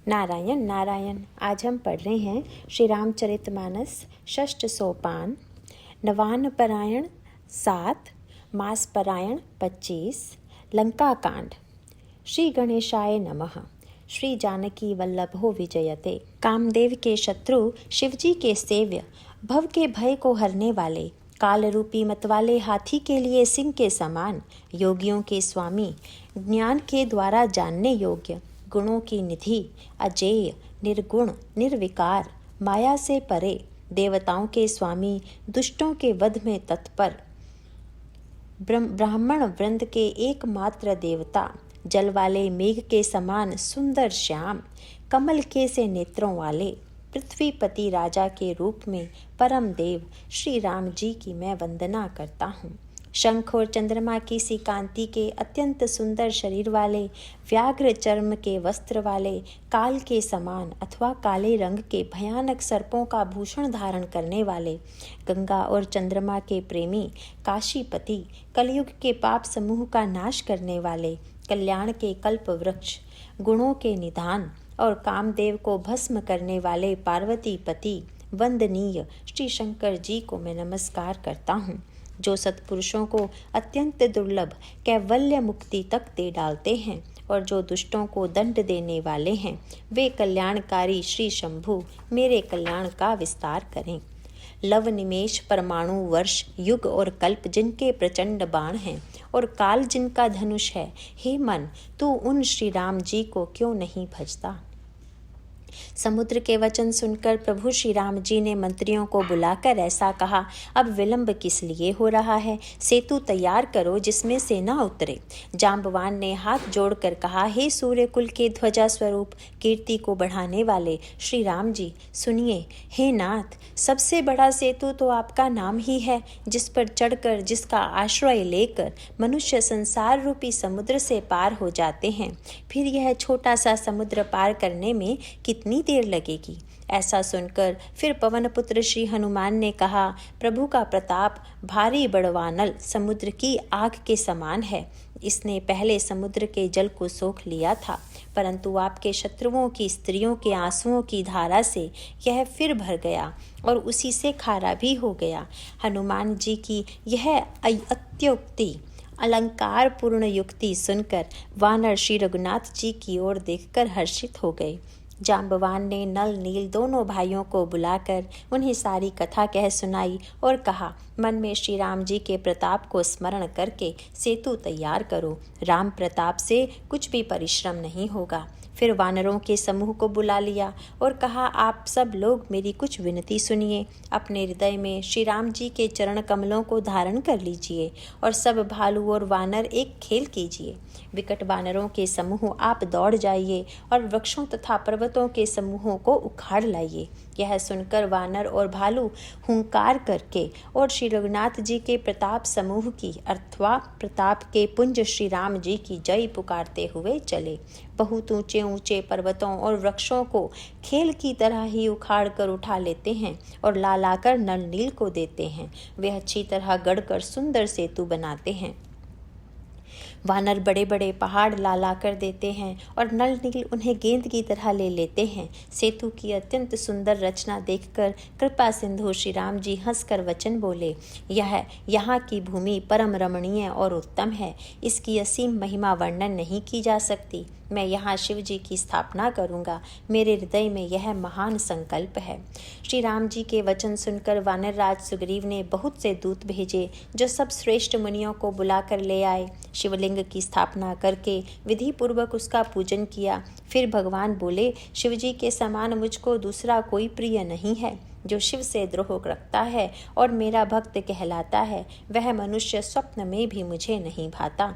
नारायण नारायण। आज हम पढ़ रहे हैं श्री रामचरितमानस षष्ठ सोपान, नवान्न परायण 7, मास परायण 25, लंका कांड। श्री गणेशाय नमः। श्री जानकी वल्लभो विजयते। कामदेव के शत्रु शिवजी के सेव्य, भव के भय को हरने वाले, काल रूपी मतवाले हाथी के लिए सिंह के समान, योगियों के स्वामी, ज्ञान के द्वारा जानने योग्य, गुणों की निधि, अजेय, निर्गुण, निर्विकार, माया से परे, देवताओं के स्वामी, दुष्टों के वध में तत्पर, ब्राह्मण वृंद के एकमात्र देवता, जल वाले मेघ के समान सुंदर श्याम, कमल के से नेत्रों वाले, पृथ्वीपति राजा के रूप में परम देव श्री राम जी की मैं वंदना करता हूँ। शंख और चंद्रमा की सी कांति के अत्यंत सुंदर शरीर वाले, व्याघ्र चर्म के वस्त्र वाले, काल के समान अथवा काले रंग के भयानक सर्पों का भूषण धारण करने वाले, गंगा और चंद्रमा के प्रेमी, काशीपति, कलयुग के पाप समूह का नाश करने वाले, कल्याण के कल्प वृक्ष, गुणों के निधान और कामदेव को भस्म करने वाले पार्वती पति वंदनीय श्री शंकर जी को मैं नमस्कार करता हूँ, जो सत्पुरुषों को अत्यंत दुर्लभ कैवल्य मुक्ति तक दे डालते हैं और जो दुष्टों को दंड देने वाले हैं। वे कल्याणकारी श्री शंभु मेरे कल्याण का विस्तार करें। लव निमेष परमाणु वर्ष युग और कल्प जिनके प्रचंड बाण हैं और काल जिनका धनुष है, हे मन तू उन श्री राम जी को क्यों नहीं भजता। समुद्र के वचन सुनकर प्रभु श्री राम जी ने मंत्रियों को बुलाकर ऐसा कहा, अब विलंब किस लिए हो रहा है, सेतु तैयार करो जिसमें से न उतरे। जाम्बवान ने हाथ जोड़कर कहा, हे सूर्य कुल के ध्वजा स्वरूप कीर्ति को बढ़ाने वाले श्री राम जी सुनिए। हे नाथ, सबसे बड़ा सेतु तो आपका नाम ही है, जिस पर चढ़कर, जिसका आश्रय लेकर मनुष्य संसार रूपी समुद्र से पार हो जाते हैं। फिर यह छोटा सा समुद्र पार करने में कितनी देर लगेगी। ऐसा सुनकर फिर पवन पुत्र श्री हनुमान ने कहा, प्रभु का प्रताप भारी बड़वानल समुद्र की आग के समान है। इसने पहले समुद्र के जल को सोख लिया था, परंतु आपके शत्रुओं की स्त्रियों के आंसुओं की धारा से यह फिर भर गया और उसी से खारा भी हो गया। हनुमान जी की यह अत्युक्ति अलंकार पूर्ण युक्ति सुनकर वानर श्री रघुनाथ जी की ओर देखकर हर्षित हो गए। जाम्बवान ने नल नील दोनों भाइयों को बुलाकर उन्हें सारी कथा कह सुनाई और कहा, मन में श्री राम जी के प्रताप को स्मरण करके सेतु तैयार करो। राम प्रताप से कुछ भी परिश्रम नहीं होगा। फिर वानरों के समूह को बुला लिया और कहा, आप सब लोग मेरी कुछ विनती सुनिए। अपने हृदय में श्री राम जी के चरण कमलों को धारण कर लीजिए और सब भालू और वानर एक खेल कीजिए। विकट वानरों के समूह आप दौड़ जाइए और वृक्षों तथा पर्वतों के समूहों को उखाड़ लाइए। यह सुनकर वानर और भालू हुंकार करके और श्री रघुनाथ जी के प्रताप समूह की अथवा प्रताप के पुंज श्री राम जी की जय पुकारते हुए चले। बहुत ऊंचे ऊंचे पर्वतों और वृक्षों को खेल की तरह ही उखाड़ कर उठा लेते हैं और ला लाकर नल नील को देते हैं। वे अच्छी तरह गढ़कर सुंदर सेतु बनाते हैं। वानर बड़े बड़े पहाड़ ला ला कर देते हैं और नल नील उन्हें गेंद की तरह ले लेते हैं। सेतु की अत्यंत सुंदर रचना देखकर कृपा सिंधु श्री राम जी हंसकर वचन बोले, यह यहाँ की भूमि परम रमणीय और उत्तम है। इसकी असीम महिमा वर्णन नहीं की जा सकती। मैं यहाँ शिव जी की स्थापना करूँगा। मेरे हृदय में यह महान संकल्प है। श्री राम जी के वचन सुनकर वानर राज सुग्रीव ने बहुत से दूत भेजे, जो सब श्रेष्ठ मुनियों को बुलाकर ले आए। शिवलिंग की स्थापना करके विधि पूर्वक उसका पूजन किया। फिर भगवान बोले, शिव जी के समान मुझको दूसरा कोई प्रिय नहीं है। जो शिव से द्रोह रखता है और मेरा भक्त कहलाता है, वह मनुष्य स्वप्न में भी मुझे नहीं भाता।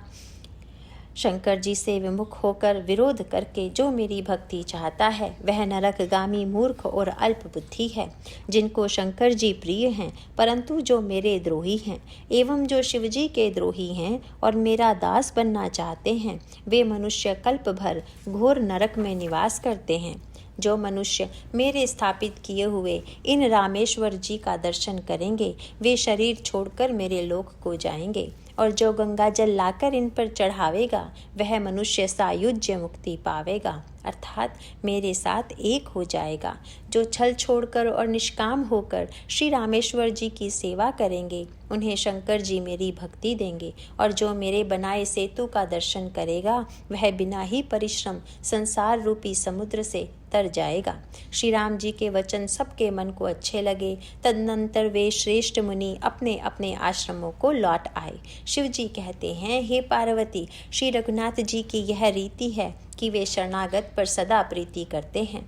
शंकर जी से विमुख होकर विरोध करके जो मेरी भक्ति चाहता है, वह नरकगामी मूर्ख और अल्प बुद्धि है। जिनको शंकर जी प्रिय हैं, परंतु जो मेरे द्रोही हैं एवं जो शिवजी के द्रोही हैं और मेरा दास बनना चाहते हैं, वे मनुष्य कल्प भर घोर नरक में निवास करते हैं। जो मनुष्य मेरे स्थापित किए हुए इन रामेश्वर जी का दर्शन करेंगे, वे शरीर छोड़कर मेरे लोक को जाएंगे। और जो गंगा जल लाकर इन पर चढ़ावेगा, वह मनुष्य सायुज्य मुक्ति पावेगा। अर्थात मेरे साथ एक हो जाएगा। जो छल छोड़कर और निष्काम होकर श्री रामेश्वर जी की सेवा करेंगे, उन्हें शंकर जी मेरी भक्ति देंगे, और जो मेरे बनाए सेतु का दर्शन करेगा वह बिना ही परिश्रम संसार रूपी समुद्र से तर जाएगा। श्री राम जी के वचन सबके मन को अच्छे लगे। तदनंतर वे श्रेष्ठ मुनि अपने अपने आश्रमों को लौट आए। शिव जी कहते हैं, हे पार्वती, श्री रघुनाथ जी की यह रीति है कि वे शरणागत पर सदा प्रीति करते हैं।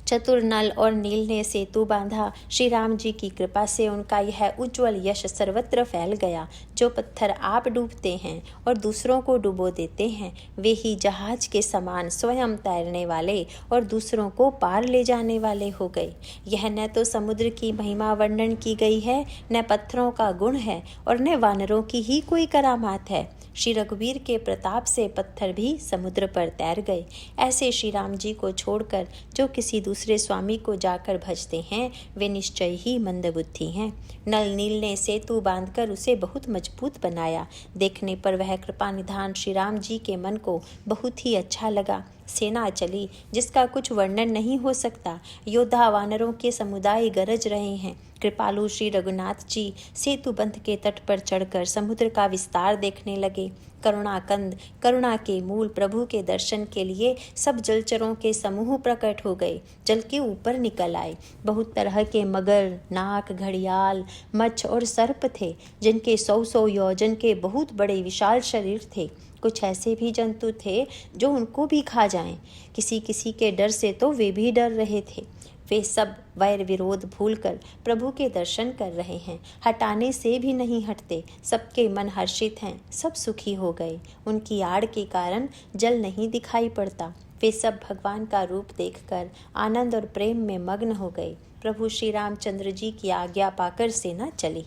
चतुर नल और नील ने सेतु बांधा। श्री राम जी की कृपा से उनका यह उज्जवल यश सर्वत्र फैल गया। जो पत्थर आप डूबते हैं और दूसरों को डुबो देते हैं, वे ही जहाज के समान स्वयं तैरने वाले और दूसरों को पार ले जाने वाले हो गए। यह न तो समुद्र की महिमा वर्णन की गई है, न पत्थरों का गुण है, और न वानरों की ही कोई करामात है। श्री रघुवीर के प्रताप से पत्थर भी समुद्र पर तैर गए। ऐसे श्री राम जी को छोड़कर जो किसी दूसरे स्वामी को जाकर भजते हैं, वे निश्चय ही मंदबुद्धि हैं। नल नील ने सेतु बांधकर उसे बहुत मजबूत बनाया। देखने पर वह कृपा निधान श्री राम जी के मन को बहुत ही अच्छा लगा। सेना चली जिसका कुछ वर्णन नहीं हो सकता। योद्धा वानरों के समुदाय गरज रहे हैं। कृपालु श्री रघुनाथ जी सेतु बंध के तट पर चढ़कर समुद्र का विस्तार देखने लगे। करुणाकंद, करुणा के मूल प्रभु के दर्शन के लिए सब जलचरों के समूह प्रकट हो गए, जल के ऊपर निकल आए। बहुत तरह के मगर, नाक, घड़ियाल, मच्छ और सर्प थे, जिनके 100 योजन के बहुत बड़े विशाल शरीर थे। कुछ ऐसे भी जंतु थे जो उनको भी खा जाएं। किसी किसी के डर से तो वे भी डर रहे थे। वे सब वैर विरोध भूलकर प्रभु के दर्शन कर रहे हैं, हटाने से भी नहीं हटते। सबके मन हर्षित हैं, सब सुखी हो गए। उनकी आड़ के कारण जल नहीं दिखाई पड़ता। वे सब भगवान का रूप देखकर आनंद और प्रेम में मग्न हो गए। प्रभु श्री रामचंद्र जी की आज्ञा पाकर सेना चली।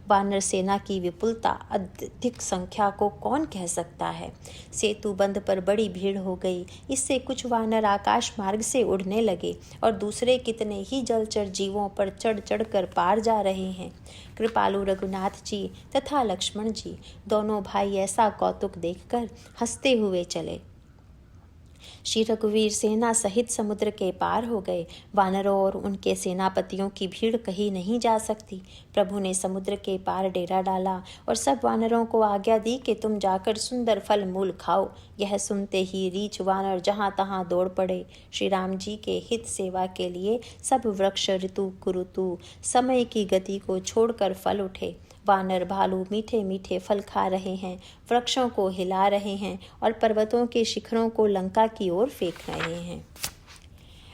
वानर सेना की विपुलता, अधिक संख्या को कौन कह सकता है। सेतु बंध पर बड़ी भीड़ हो गई। इससे कुछ वानर आकाश मार्ग से उड़ने लगे और दूसरे कितने ही जलचर जीवों पर चढ़ चढ़ कर पार जा रहे हैं। कृपालु रघुनाथ जी तथा लक्ष्मण जी दोनों भाई ऐसा कौतुक देखकर हंसते हुए चले। श्री रघुवीर सेना सहित समुद्र के पार हो गए। वानरों और उनके सेनापतियों की भीड़ कहीं नहीं जा सकती। प्रभु ने समुद्र के पार डेरा डाला और सब वानरों को आज्ञा दी कि तुम जाकर सुंदर फल मूल खाओ। यह सुनते ही रीछ वानर जहाँ तहाँ दौड़ पड़े। श्री राम जी के हित सेवा के लिए सब वृक्ष ऋतु कुरुतु समय की गति को छोड़कर फल उठे। वानर भालू मीठे मीठे फल खा रहे हैं, वृक्षों को हिला रहे हैं और पर्वतों के शिखरों को लंका की ओर फेंक रहे हैं।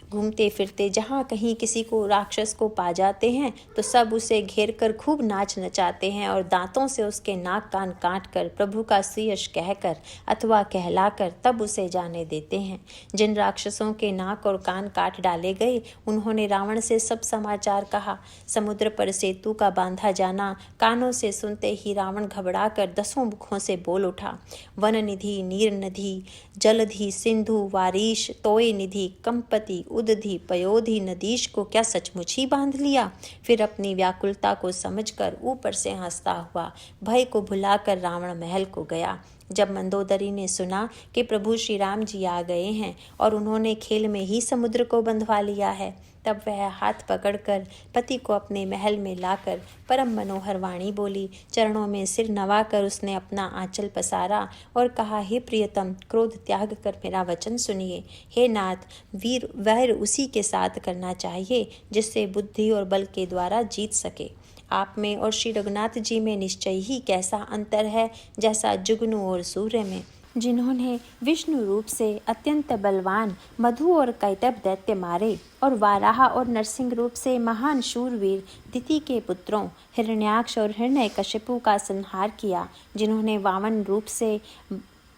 घूमते फिरते जहाँ कहीं किसी को राक्षस को पा जाते हैं तो सब उसे घेर कर खूब नाच नचाते हैं और दांतों से उसके नाक कान काट कर प्रभु का श्रीयश कहकर अथवा कहलाकर तब उसे जाने देते हैं। जिन राक्षसों के नाक और कान काट डाले गए, उन्होंने रावण से सब समाचार कहा। समुद्र पर सेतु का बांधा जाना कानों से सुनते ही रावण घबरा कर 10 मुखों से बोल उठा। वन निधि, नीर निधि, जलधि, सिंधु, वारीश, तोय निधि, कंपति, उदधि, पयोधि, नदीश को क्या सचमुच ही बांध लिया। फिर अपनी व्याकुलता को समझकर ऊपर से हंसता हुआ भय को भुलाकर रावण महल को गया। जब मंदोदरी ने सुना कि प्रभु श्री राम जी आ गए हैं और उन्होंने खेल में ही समुद्र को बंधवा लिया है, तब वह हाथ पकड़कर पति को अपने महल में लाकर परम मनोहर वाणी बोली। चरणों में सिर नवाकर उसने अपना आंचल पसारा और कहा, हे प्रियतम, क्रोध त्याग कर मेरा वचन सुनिए। हे नाथ, वीर वैर उसी के साथ करना चाहिए जिससे बुद्धि और बल के द्वारा जीत सके। आप में और श्री रघुनाथ जी में निश्चय ही कैसा अंतर है, जैसा जुगनू और सूर्य में। जिन्होंने विष्णु रूप से अत्यंत बलवान मधु और कैटभ दैत्य मारे और वाराह और नरसिंह रूप से महान शूरवीर दिति के पुत्रों हिरण्याक्ष और हिरण्यकशिपु का संहार किया। जिन्होंने वामन रूप से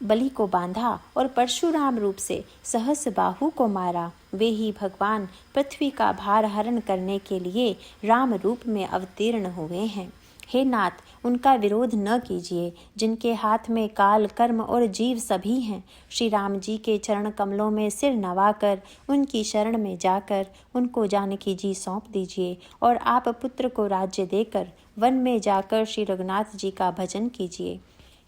बलि को बांधा और परशुराम रूप से सहस बाहु को मारा, वे ही भगवान पृथ्वी का भार हरण करने के लिए राम रूप में अवतीर्ण हुए हैं। हे नाथ, उनका विरोध न कीजिए जिनके हाथ में काल, कर्म और जीव सभी हैं। श्री राम जी के चरण कमलों में सिर नवाकर उनकी शरण में जाकर उनको जानकी जी सौंप दीजिए और आप पुत्र को राज्य देकर वन में जाकर श्री रघुनाथ जी का भजन कीजिए।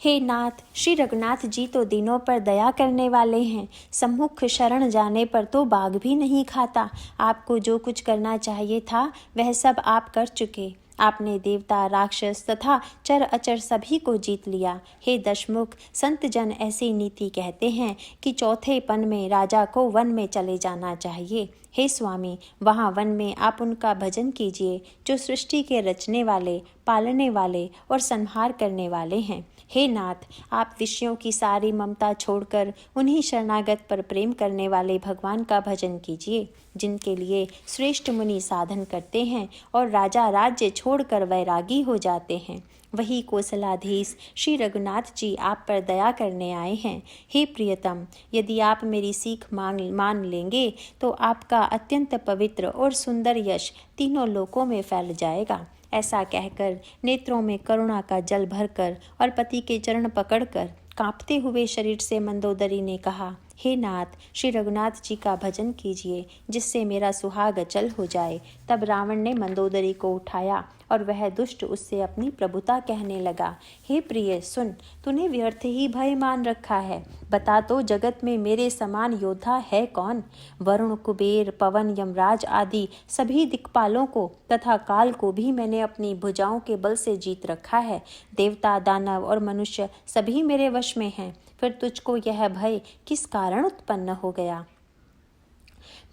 हे नाथ, श्री रघुनाथ जी तो दीनों पर दया करने वाले हैं। सम्मुख शरण जाने पर तो बाघ भी नहीं खाता। आपको जो कुछ करना चाहिए था वह सब आप कर चुके। आपने देवता, राक्षस तथा चर अचर सभी को जीत लिया। हे दशमुख, संत जन ऐसी नीति कहते हैं कि चौथे पन में राजा को वन में चले जाना चाहिए। हे स्वामी, वहाँ वन में आप उनका भजन कीजिए जो सृष्टि के रचने वाले, पालने वाले और संहार करने वाले हैं। हे नाथ, आप विषयों की सारी ममता छोड़कर उन्हीं शरणागत पर प्रेम करने वाले भगवान का भजन कीजिए, जिनके लिए श्रेष्ठ मुनि साधन करते हैं और राजा राज्य छोड़कर वैरागी हो जाते हैं। वही कौशलाधीश श्री रघुनाथ जी आप पर दया करने आए हैं। हे प्रियतम, यदि आप मेरी सीख मान लेंगे तो आपका अत्यंत पवित्र और सुंदर यश तीनों लोकों में फैल जाएगा। ऐसा कहकर नेत्रों में करुणा का जल भरकर और पति के चरण पकड़कर कांपते हुए शरीर से मंदोदरी ने कहा, हे नाथ, श्री रघुनाथ जी का भजन कीजिए जिससे मेरा सुहाग अचल हो जाए। तब रावण ने मंदोदरी को उठाया और वह दुष्ट उससे अपनी प्रभुता कहने लगा, हे प्रिय सुन, तूने व्यर्थ ही भय मान रखा है। बता तो जगत में मेरे समान योद्धा है कौन? वरुण, कुबेर, पवन, यमराज आदि सभी दिक्पालों को तथा काल को भी मैंने अपनी भुजाओं के बल से जीत रखा है। देवता, दानव और मनुष्य सभी मेरे वश में हैं। फिर तुझको यह भय किस कारण उत्पन्न हो गया?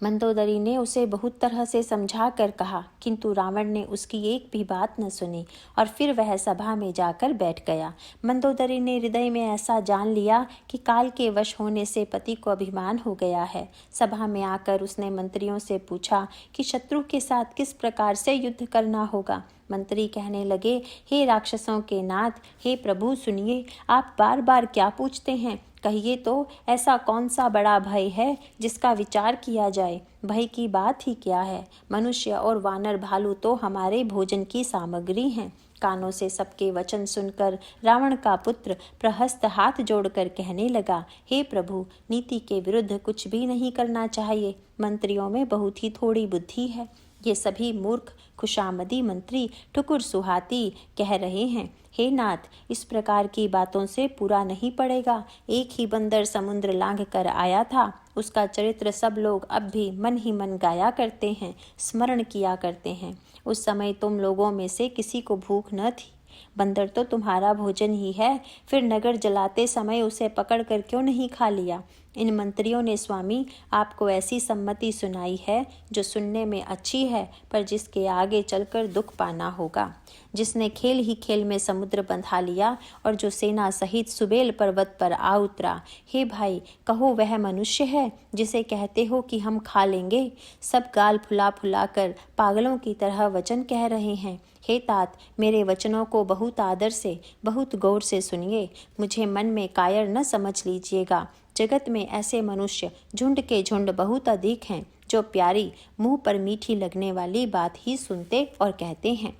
मंदोदरी ने उसे बहुत तरह से समझा कर कहा, किंतु रावण ने उसकी एक भी बात न सुनी और फिर वह सभा में जाकर बैठ गया। मंदोदरी ने हृदय में ऐसा जान लिया कि काल के वश होने से पति को अभिमान हो गया है। सभा में आकर उसने मंत्रियों से पूछा कि शत्रु के साथ किस प्रकार से युद्ध करना होगा। मंत्री कहने लगे, हे राक्षसों के नाथ, हे प्रभु सुनिए, आप बार बार क्या पूछते हैं? कहिए तो ऐसा कौन सा बड़ा भय है जिसका विचार किया जाए? भय की बात ही क्या है? मनुष्य और वानर भालू तो हमारे भोजन की सामग्री हैं। कानों से सबके वचन सुनकर रावण का पुत्र प्रहस्त हाथ जोड़कर कहने लगा, हे प्रभु, नीति के विरुद्ध कुछ भी नहीं करना चाहिए। मंत्रियों में बहुत ही थोड़ी बुद्धि है। ये सभी मूर्ख खुशामदी मंत्री ठुकुर सुहाती कह रहे हैं। हे नाथ, इस प्रकार की बातों से पूरा नहीं पड़ेगा। एक ही बंदर समुद्र लांघ कर आया था। उसका चरित्र सब लोग अब भी मन ही मन गाया करते हैं, स्मरण किया करते हैं। उस समय तुम लोगों में से किसी को भूख न थी। बंदर तो तुम्हारा भोजन ही है, फिर नगर जलाते समय उसे पकड़ कर क्यों नहीं खा लिया? इन मंत्रियों ने स्वामी आपको ऐसी सम्मति सुनाई है जो सुनने में अच्छी है, पर जिसके आगे चलकर दुख पाना होगा। जिसने खेल ही खेल में समुद्र बंधा लिया और जो सेना सहित सुबेल पर्वत पर आ उतरा। हे भाई, कहो वह मनुष्य है जिसे कहते हो कि हम खा लेंगे? सब गाल फुला फुला कर पागलों की तरह वचन कह रहे हैं। हे तात, मेरे वचनों को बहुत आदर से, बहुत गौर से सुनिए। मुझे मन में कायर न समझ लीजिएगा। जगत में ऐसे मनुष्य झुंड के झुंड बहुत अधिक हैं जो प्यारी, मुंह पर मीठी लगने वाली बात ही सुनते और कहते हैं।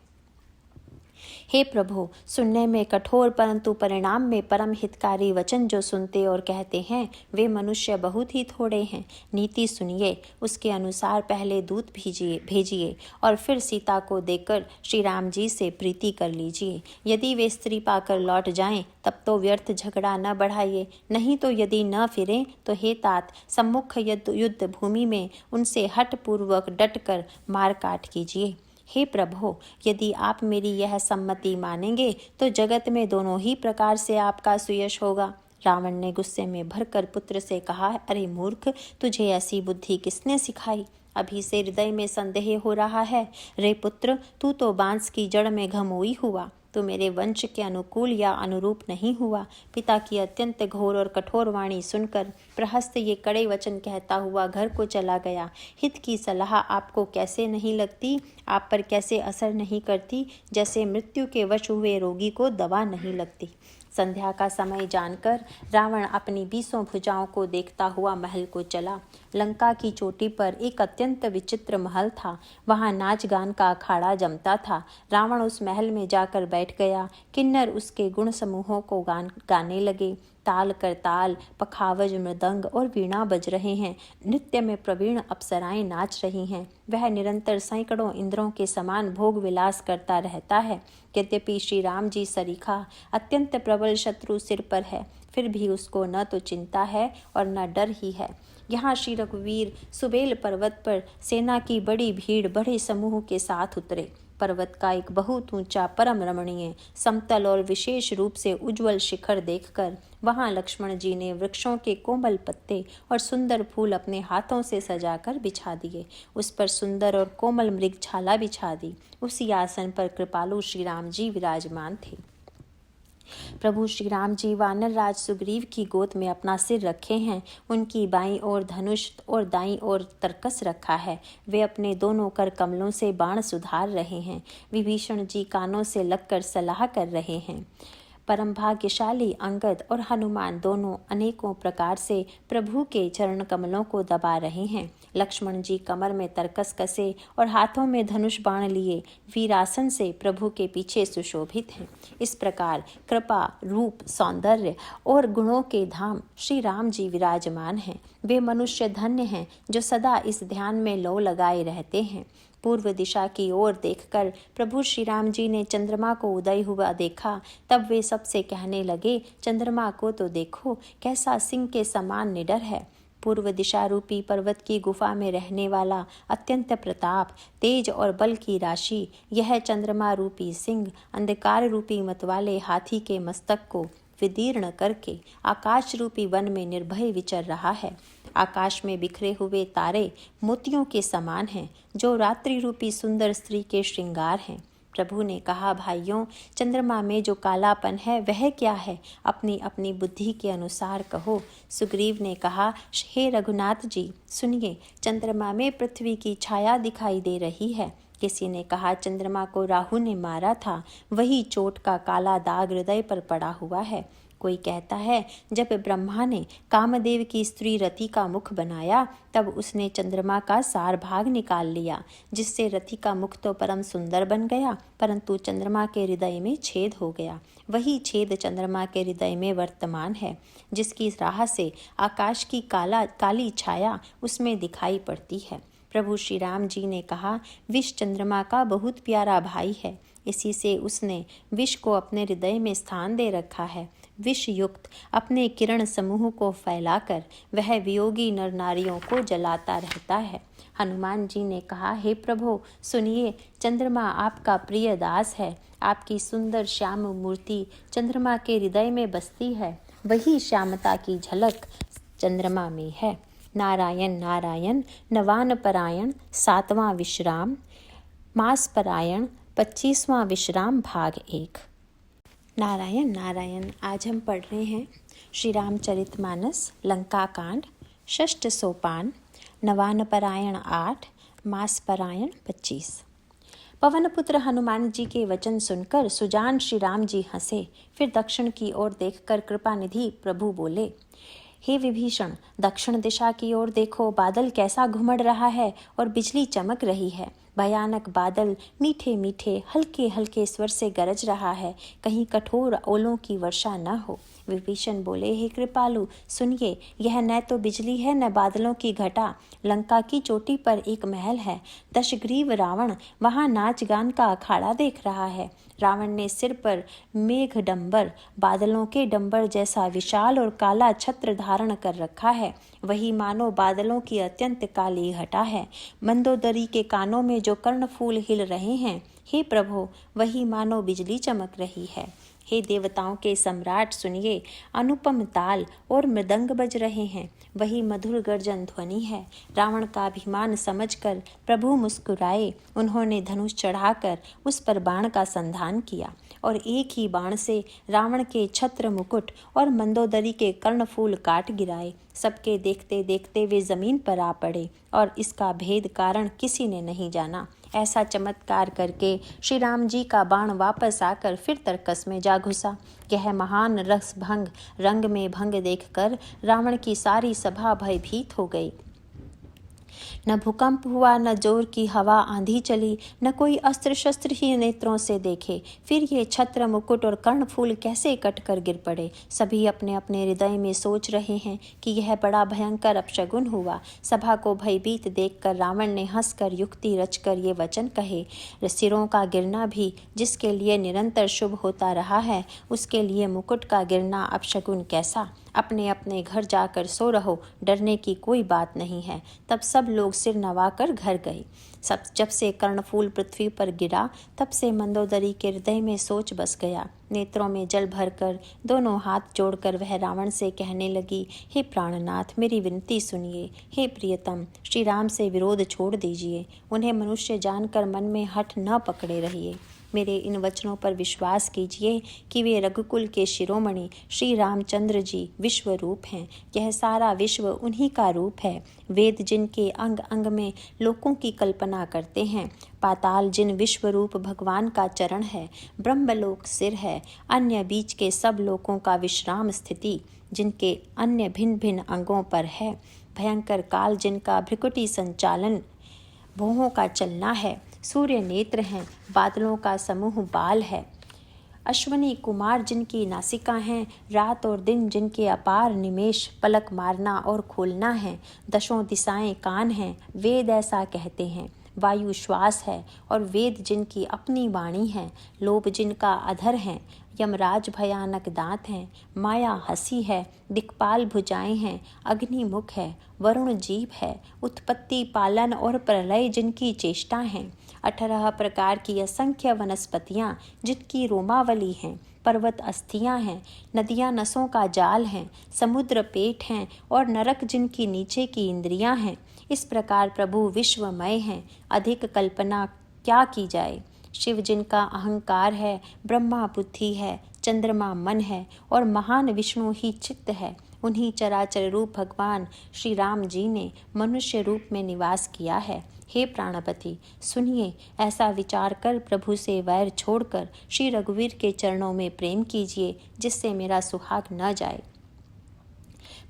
हे प्रभु, सुनने में कठोर परंतु परिणाम में परम हितकारी वचन जो सुनते और कहते हैं, वे मनुष्य बहुत ही थोड़े हैं। नीति सुनिए, उसके अनुसार पहले दूत भेजिए और फिर सीता को देकर श्री राम जी से प्रीति कर लीजिए। यदि वे स्त्री पाकर लौट जाएं, तब तो व्यर्थ झगड़ा न बढ़ाइए, नहीं तो यदि न फिरें तो हे तात, सम्मुख युद्ध भूमि में उनसे हठपूर्वक डटकर मार काट कीजिए। हे प्रभु, यदि आप मेरी यह सम्मति मानेंगे तो जगत में दोनों ही प्रकार से आपका सुयश होगा। रावण ने गुस्से में भरकर पुत्र से कहा, अरे मूर्ख, तुझे ऐसी बुद्धि किसने सिखाई? अभी से हृदय में संदेह हो रहा है। रे पुत्र, तू तो बांस की जड़ में घमोई हुआ। तो मेरे वंश के अनुकूल या अनुरूप नहीं हुआ। पिता की अत्यंत घोर और कठोर वाणी सुनकर प्रहस्त ये कड़े वचन कहता हुआ घर को चला गया। हित की सलाह आपको कैसे नहीं लगती, आप पर कैसे असर नहीं करती, जैसे मृत्यु के वश हुए रोगी को दवा नहीं लगती। संध्या का समय जानकर रावण अपनी 20 भुजाओं को देखता हुआ महल को चला। लंका की चोटी पर एक अत्यंत विचित्र महल था। वहाँ नाच गान का अखाड़ा जमता था। रावण उस महल में जाकर बैठ गया। किन्नर उसके गुण समूहों को गाने लगे। ताल करताल, पखावज, मृदंग और वीणा बज रहे हैं। नृत्य में प्रवीण अप्सराएं नाच रही हैं। वह निरंतर सैकड़ों इंद्रों के समान भोग विलास करता रहता है। यद्यपि श्री राम जी सरीखा अत्यंत प्रबल शत्रु सिर पर है, फिर भी उसको न तो चिंता है और न डर ही है। यहाँ श्री रघुवीर सुबेल पर्वत पर सेना की बड़ी भीड़ बड़े समूह के साथ उतरे। पर्वत का एक बहुत ऊंचा, परम रमणीय, समतल और विशेष रूप से उज्जवल शिखर देखकर वहां लक्ष्मण जी ने वृक्षों के कोमल पत्ते और सुंदर फूल अपने हाथों से सजाकर बिछा दिए। उस पर सुंदर और कोमल मृगछाला बिछा दी। उसी आसन पर कृपालु श्री राम जी विराजमान थे। प्रभु श्री राम जी वानर राज सुग्रीव की गोद में अपना सिर रखे हैं। उनकी बाईं ओर धनुष और दाईं ओर तरकस रखा है। वे अपने दोनों कर कमलों से बाण सुधार रहे हैं। विभीषण जी कानों से लगकर सलाह कर रहे हैं। परम भाग्यशाली अंगद और हनुमान दोनों अनेकों प्रकार से प्रभु के चरण कमलों को दबा रहे हैं। लक्ष्मण जी कमर में तरकस कसे और हाथों में धनुष बाण लिए वीरासन से प्रभु के पीछे सुशोभित हैं। इस प्रकार कृपा, रूप, सौंदर्य और गुणों के धाम श्री राम जी विराजमान हैं। वे मनुष्य धन्य हैं जो सदा इस ध्यान में लौ लगाए रहते हैं। पूर्व दिशा की ओर देखकर प्रभु श्री राम जी ने चंद्रमा को उदय हुआ देखा। तब वे सबसे कहने लगे, चंद्रमा को तो देखो, कैसा सिंह के समान निडर है। पूर्व दिशा रूपी पर्वत की गुफा में रहने वाला अत्यंत प्रताप, तेज और बल की राशि, यह चंद्रमा रूपी सिंह अंधकार रूपी मतवाले हाथी के मस्तक को विदीर्ण करके आकाश रूपी वन में निर्भय विचर रहा है। आकाश में बिखरे हुए तारे मोतियों के समान हैं, जो रात्रि रूपी सुंदर स्त्री के श्रृंगार हैं। प्रभु ने कहा, भाइयों, चंद्रमा में जो कालापन है वह क्या है? अपनी अपनी बुद्धि के अनुसार कहो। सुग्रीव ने कहा, हे रघुनाथ जी, सुनिए, चंद्रमा में पृथ्वी की छाया दिखाई दे रही है। किसी ने कहा, चंद्रमा को राहु ने मारा था, वही चोट का काला दाग हृदय पर पड़ा हुआ है। कोई कहता है, जब ब्रह्मा ने कामदेव की स्त्री रति का मुख बनाया तब उसने चंद्रमा का सार भाग निकाल लिया, जिससे रति का मुख तो परम सुंदर बन गया, परंतु चंद्रमा के हृदय में छेद हो गया। वही छेद चंद्रमा के हृदय में वर्तमान है, जिसकी राह से आकाश की काली छाया उसमें दिखाई पड़ती है। प्रभु श्री राम जी ने कहा, विष चंद्रमा का बहुत प्यारा भाई है, इसी से उसने विष को अपने हृदय में स्थान दे रखा है। विष युक्त अपने किरण समूह को फैलाकर वह वियोगी नर नारियों को जलाता रहता है। हनुमान जी ने कहा, हे प्रभु, सुनिए, चंद्रमा आपका प्रिय दास है। आपकी सुंदर श्याम मूर्ति चंद्रमा के हृदय में बसती है। वही श्यामता की झलक चंद्रमा में है। नारायण नारायण नवान परायण 7वां विश्राम, मास परायण 25वां विश्राम, भाग 1। नारायण नारायण। आज हम पढ़ रहे हैं श्री रामचरितमानस लंका कांड, षष्ठ सोपान, नवान परायण 8, मास परायण 25। पवनपुत्र हनुमान जी के वचन सुनकर सुजान श्री राम जी हंसे। फिर दक्षिण की ओर देखकर कृपानिधि प्रभु बोले, हे विभीषण, दक्षिण दिशा की ओर देखो, बादल कैसा घुमड़ रहा है और बिजली चमक रही है। भयानक बादल मीठे मीठे हल्के हल्के स्वर से गरज रहा है, कहीं कठोर ओलों की वर्षा न हो। विभीषण बोले, हे कृपालु, सुनिए, यह न तो बिजली है न बादलों की घटा। लंका की चोटी पर एक महल है। दशग्रीव रावण वहां नाच गान का अखाड़ा देख रहा है। रावण ने सिर पर मेघ डंबर, बादलों के डंबर जैसा विशाल और काला छत्र धारण कर रखा है। वही मानो बादलों की अत्यंत काली घटा है। मंदोदरी के कानों में जो कर्णफूल हिल रहे हैं, हे प्रभु, वही मानो बिजली चमक रही है। हे देवताओं के सम्राट, सुनिए, अनुपम ताल और मृदंग बज रहे हैं। वही मधुर गर्जन ध्वनि है। रावण का अभिमान समझकर प्रभु मुस्कुराए। उन्होंने धनुष चढ़ाकर उस पर बाण का संधान किया और एक ही बाण से रावण के छत्र मुकुट और मंदोदरी के कर्णफूल काट गिराए। सबके देखते देखते वे जमीन पर आ पड़े और इसका भेद कारण किसी ने नहीं जाना। ऐसा चमत्कार करके श्री राम जी का बाण वापस आकर फिर तरकस में जा घुसा। यह महान रस भंग रंग में भंग देखकर रावण की सारी सभा भयभीत हो गई। न भूकंप हुआ, न जोर की हवा आंधी चली, न कोई अस्त्र शस्त्र ही नेत्रों से देखे। फिर ये छत्र, मुकुट और कर्णफूल कैसे कटकर गिर पड़े। सभी अपने अपने हृदय में सोच रहे हैं कि यह बड़ा भयंकर अपशगुन हुआ। सभा को भयभीत देखकर रावण ने हंसकर युक्ति रचकर ये वचन कहे, सिरों का गिरना भी जिसके लिए निरंतर शुभ होता रहा है, उसके लिए मुकुट का गिरना अपशगुन कैसा। अपने अपने घर जाकर सो रहो, डरने की कोई बात नहीं है। तब सब लोग सिर नवाकर घर गए। जब से कर्णफूल पृथ्वी पर गिरा, तब से मंदोदरी के हृदय में सोच बस गया। नेत्रों में जल भरकर दोनों हाथ जोड़कर वह रावण से कहने लगी, हे प्राणनाथ, मेरी विनती सुनिए। हे प्रियतम, श्री राम से विरोध छोड़ दीजिए। उन्हें मनुष्य जानकर मन में हठ न पकड़े रहिए। मेरे इन वचनों पर विश्वास कीजिए कि वे रघुकुल के शिरोमणि श्री रामचंद्र जी विश्व रूप हैं। यह सारा विश्व उन्हीं का रूप है। वेद जिनके अंग अंग में लोकों की कल्पना करते हैं, पाताल जिन विश्व रूप भगवान का चरण है, ब्रह्मलोक सिर है, अन्य बीच के सब लोकों का विश्राम स्थिति जिनके अन्य भिन्न भिन्न अंगों पर है, भयंकर काल जिनका भ्रिकुटी संचालन भौहों का चलना है, सूर्य नेत्र हैं, बादलों का समूह बाल है, अश्वनी कुमार जिनकी नासिका हैं, रात और दिन जिनके अपार निमेष पलक मारना और खोलना है, दशों दिशाएं कान हैं, वेद ऐसा कहते हैं, वायु श्वास है और वेद जिनकी अपनी वाणी है, लोभ जिनका अधर है, यमराज भयानक दांत हैं, माया हंसी है, दिक्पाल भुजाएं हैं, अग्नि मुख है, वरुण जीभ है, उत्पत्ति पालन और प्रलय जिनकी चेष्टा हैं, 18 प्रकार की असंख्य वनस्पतियाँ जिनकी रोमावली हैं, पर्वत अस्थियाँ हैं, नदियाँ नसों का जाल हैं, समुद्र पेट हैं और नरक जिनकी नीचे की इंद्रियाँ हैं। इस प्रकार प्रभु विश्वमय हैं, अधिक कल्पना क्या की जाए। शिव जिनका अहंकार है, ब्रह्मा बुद्धि है, चंद्रमा मन है और महान विष्णु ही चित्त है। उन्हीं चराचर रूप भगवान श्री राम जी ने मनुष्य रूप में निवास किया है। हे प्राणपति, सुनिए, ऐसा विचार कर प्रभु से वैर छोड़कर श्री रघुवीर के चरणों में प्रेम कीजिए, जिससे मेरा सुहाग न जाए।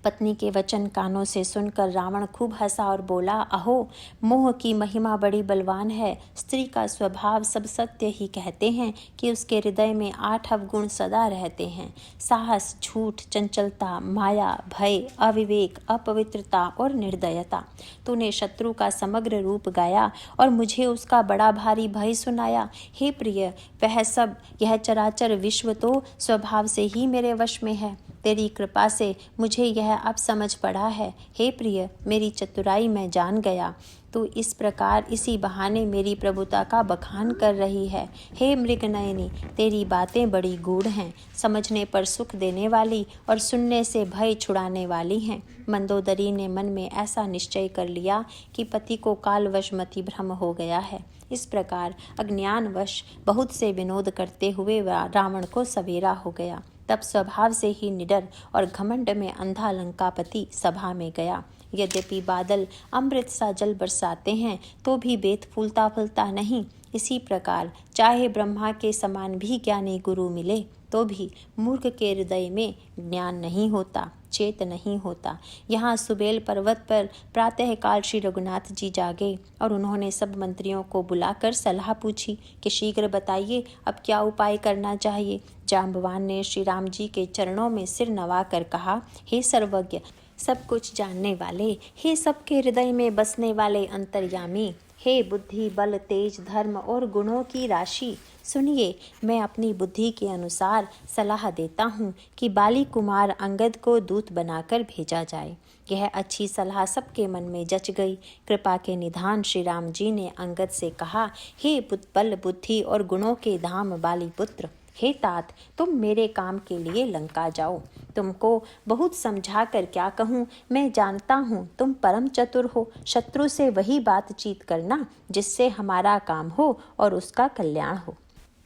पत्नी के वचन कानों से सुनकर रावण खूब हंसा और बोला, अहो, मोह की महिमा बड़ी बलवान है। स्त्री का स्वभाव सब सत्य ही कहते हैं कि उसके हृदय में 8 अवगुण सदा रहते हैं, साहस, झूठ, चंचलता, माया, भय, अविवेक, अपवित्रता और निर्दयता। तूने शत्रु का समग्र रूप गाया और मुझे उसका बड़ा भारी भय सुनाया। हे प्रिय, वह सब, यह चराचर विश्व तो स्वभाव से ही मेरे वश में है। तेरी कृपा से मुझे यह अब समझ पड़ा है। हे प्रिय, मेरी चतुराई मैं जान गया। तू इस प्रकार इसी बहाने मेरी प्रभुता का बखान कर रही है। हे मृगनयनी, तेरी बातें बड़ी गूढ़ हैं, समझने पर सुख देने वाली और सुनने से भय छुड़ाने वाली हैं। मंदोदरी ने मन में ऐसा निश्चय कर लिया कि पति को कालवश मति भ्रम हो गया है। इस प्रकार अज्ञानवश बहुत से विनोद करते हुए रावण को सवेरा हो गया। तब स्वभाव से ही निडर और घमंड में अंधा लंकापति सभा में गया। यद्यपि बादल अमृत सा जल बरसाते हैं तो भी बेत फूलता फलता नहीं। इसी प्रकार चाहे ब्रह्मा के समान भी ज्ञानी गुरु मिले तो भी मूर्ख के हृदय में ज्ञान नहीं होता, चेत नहीं होता। यहाँ सुबेल पर्वत पर प्रातःकाल श्री रघुनाथ जी जागे और उन्होंने सब मंत्रियों को बुलाकर सलाह पूछी कि शीघ्र बताइए अब क्या उपाय करना चाहिए। जाम्बवान ने श्री राम जी के चरणों में सिर नवाकर कहा, हे सर्वज्ञ, सब कुछ जानने वाले, हे सबके हृदय में बसने वाले अंतर्यामी, हे बुद्धि, बल, तेज, धर्म और गुणों की राशि, सुनिए, मैं अपनी बुद्धि के अनुसार सलाह देता हूँ कि बाली कुमार अंगद को दूत बनाकर भेजा जाए। यह अच्छी सलाह सबके मन में जच गई। कृपा के निधान श्री राम जी ने अंगद से कहा, हे बल, बुद्धि और गुणों के धाम बाली पुत्र, हे तात, तुम मेरे काम के लिए लंका जाओ। तुमको बहुत समझा कर क्या कहूँ, मैं जानता हूँ तुम परम चतुर हो। शत्रु से वही बातचीत करना जिससे हमारा काम हो और उसका कल्याण हो।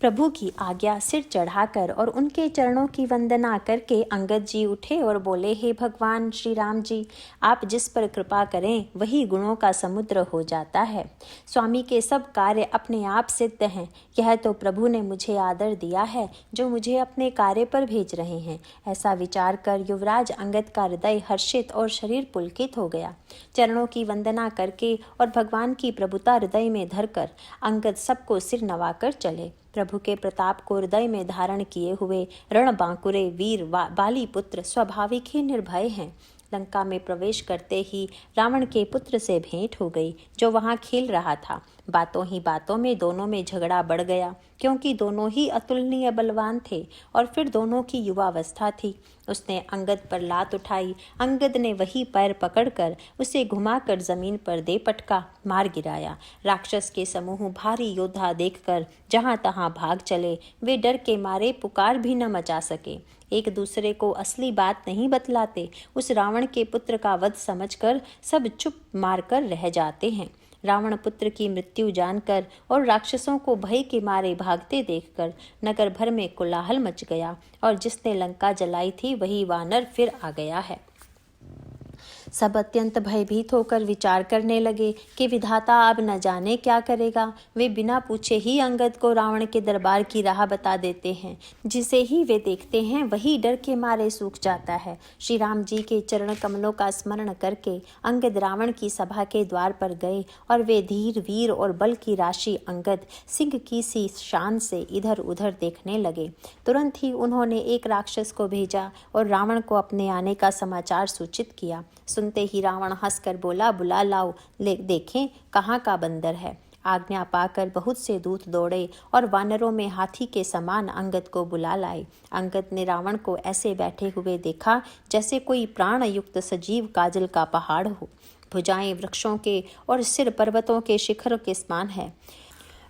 प्रभु की आज्ञा सिर चढ़ाकर और उनके चरणों की वंदना करके अंगद जी उठे और बोले, हे भगवान श्री राम जी, आप जिस पर कृपा करें वही गुणों का समुद्र हो जाता है। स्वामी के सब कार्य अपने आप सिद्ध हैं। यह तो प्रभु ने मुझे आदर दिया है जो मुझे अपने कार्य पर भेज रहे हैं। ऐसा विचार कर युवराज अंगद का हृदय हर्षित और शरीर पुलकित हो गया। चरणों की वंदना करके और भगवान की प्रभुता हृदय में धरकर अंगद सबको सिर नवाकर चले। प्रभु के प्रताप को हृदय में धारण किए हुए रणबांकुरे वीर बाली पुत्र स्वाभाविक ही निर्भय हैं। लंका में प्रवेश करते ही रावण के पुत्र से भेंट हो गई, जो वहां खेल रहा था। बातों ही बातों में दोनों में झगड़ा बढ़ गया, क्योंकि दोनों ही अतुलनीय बलवान थे और फिर दोनों की युवावस्था थी। उसने अंगद पर लात उठाई। अंगद ने वही पैर पकड़कर उसे घुमाकर जमीन पर दे पटका, मार गिराया। राक्षस के समूह भारी योद्धा देखकर जहां तहां भाग चले। वे डर के मारे पुकार भी न मचा सके। एक दूसरे को असली बात नहीं बतलाते। उस रावण के पुत्र का वध समझकर सब चुप मारकर रह जाते हैं। रावण पुत्र की मृत्यु जानकर और राक्षसों को भय के मारे भागते देखकर नगर भर में कोलाहल मच गया और जिसने लंका जलाई थी वही वानर फिर आ गया है। सब अत्यंत भयभीत होकर विचार करने लगे कि विधाता अब न जाने क्या करेगा। वे बिना पूछे ही अंगद को रावण के दरबार की राह बता देते हैं। जिसे ही वे देखते हैं वही डर के मारे सूख जाता है। श्री राम जी के चरण कमलों का स्मरण करके अंगद रावण की सभा के द्वार पर गए और वे धीर वीर और बल की राशि अंगद सिंह की सी शान से इधर उधर देखने लगे। तुरंत ही उन्होंने एक राक्षस को भेजा और रावण को अपने आने का समाचार सूचित किया। सुनते ही रावण हंसकर बोला, बुला लाओ, देखें कहाँ का बंदर है। आज्ञा पाकर बहुत से दूत दौड़े और वानरों में हाथी के समान अंगद को बुला लाए। अंगद ने रावण को ऐसे बैठे हुए देखा जैसे कोई प्राण युक्त सजीव काजल का पहाड़ हो। भुजाएं वृक्षों के और सिर पर्वतों के शिखरों के समान है।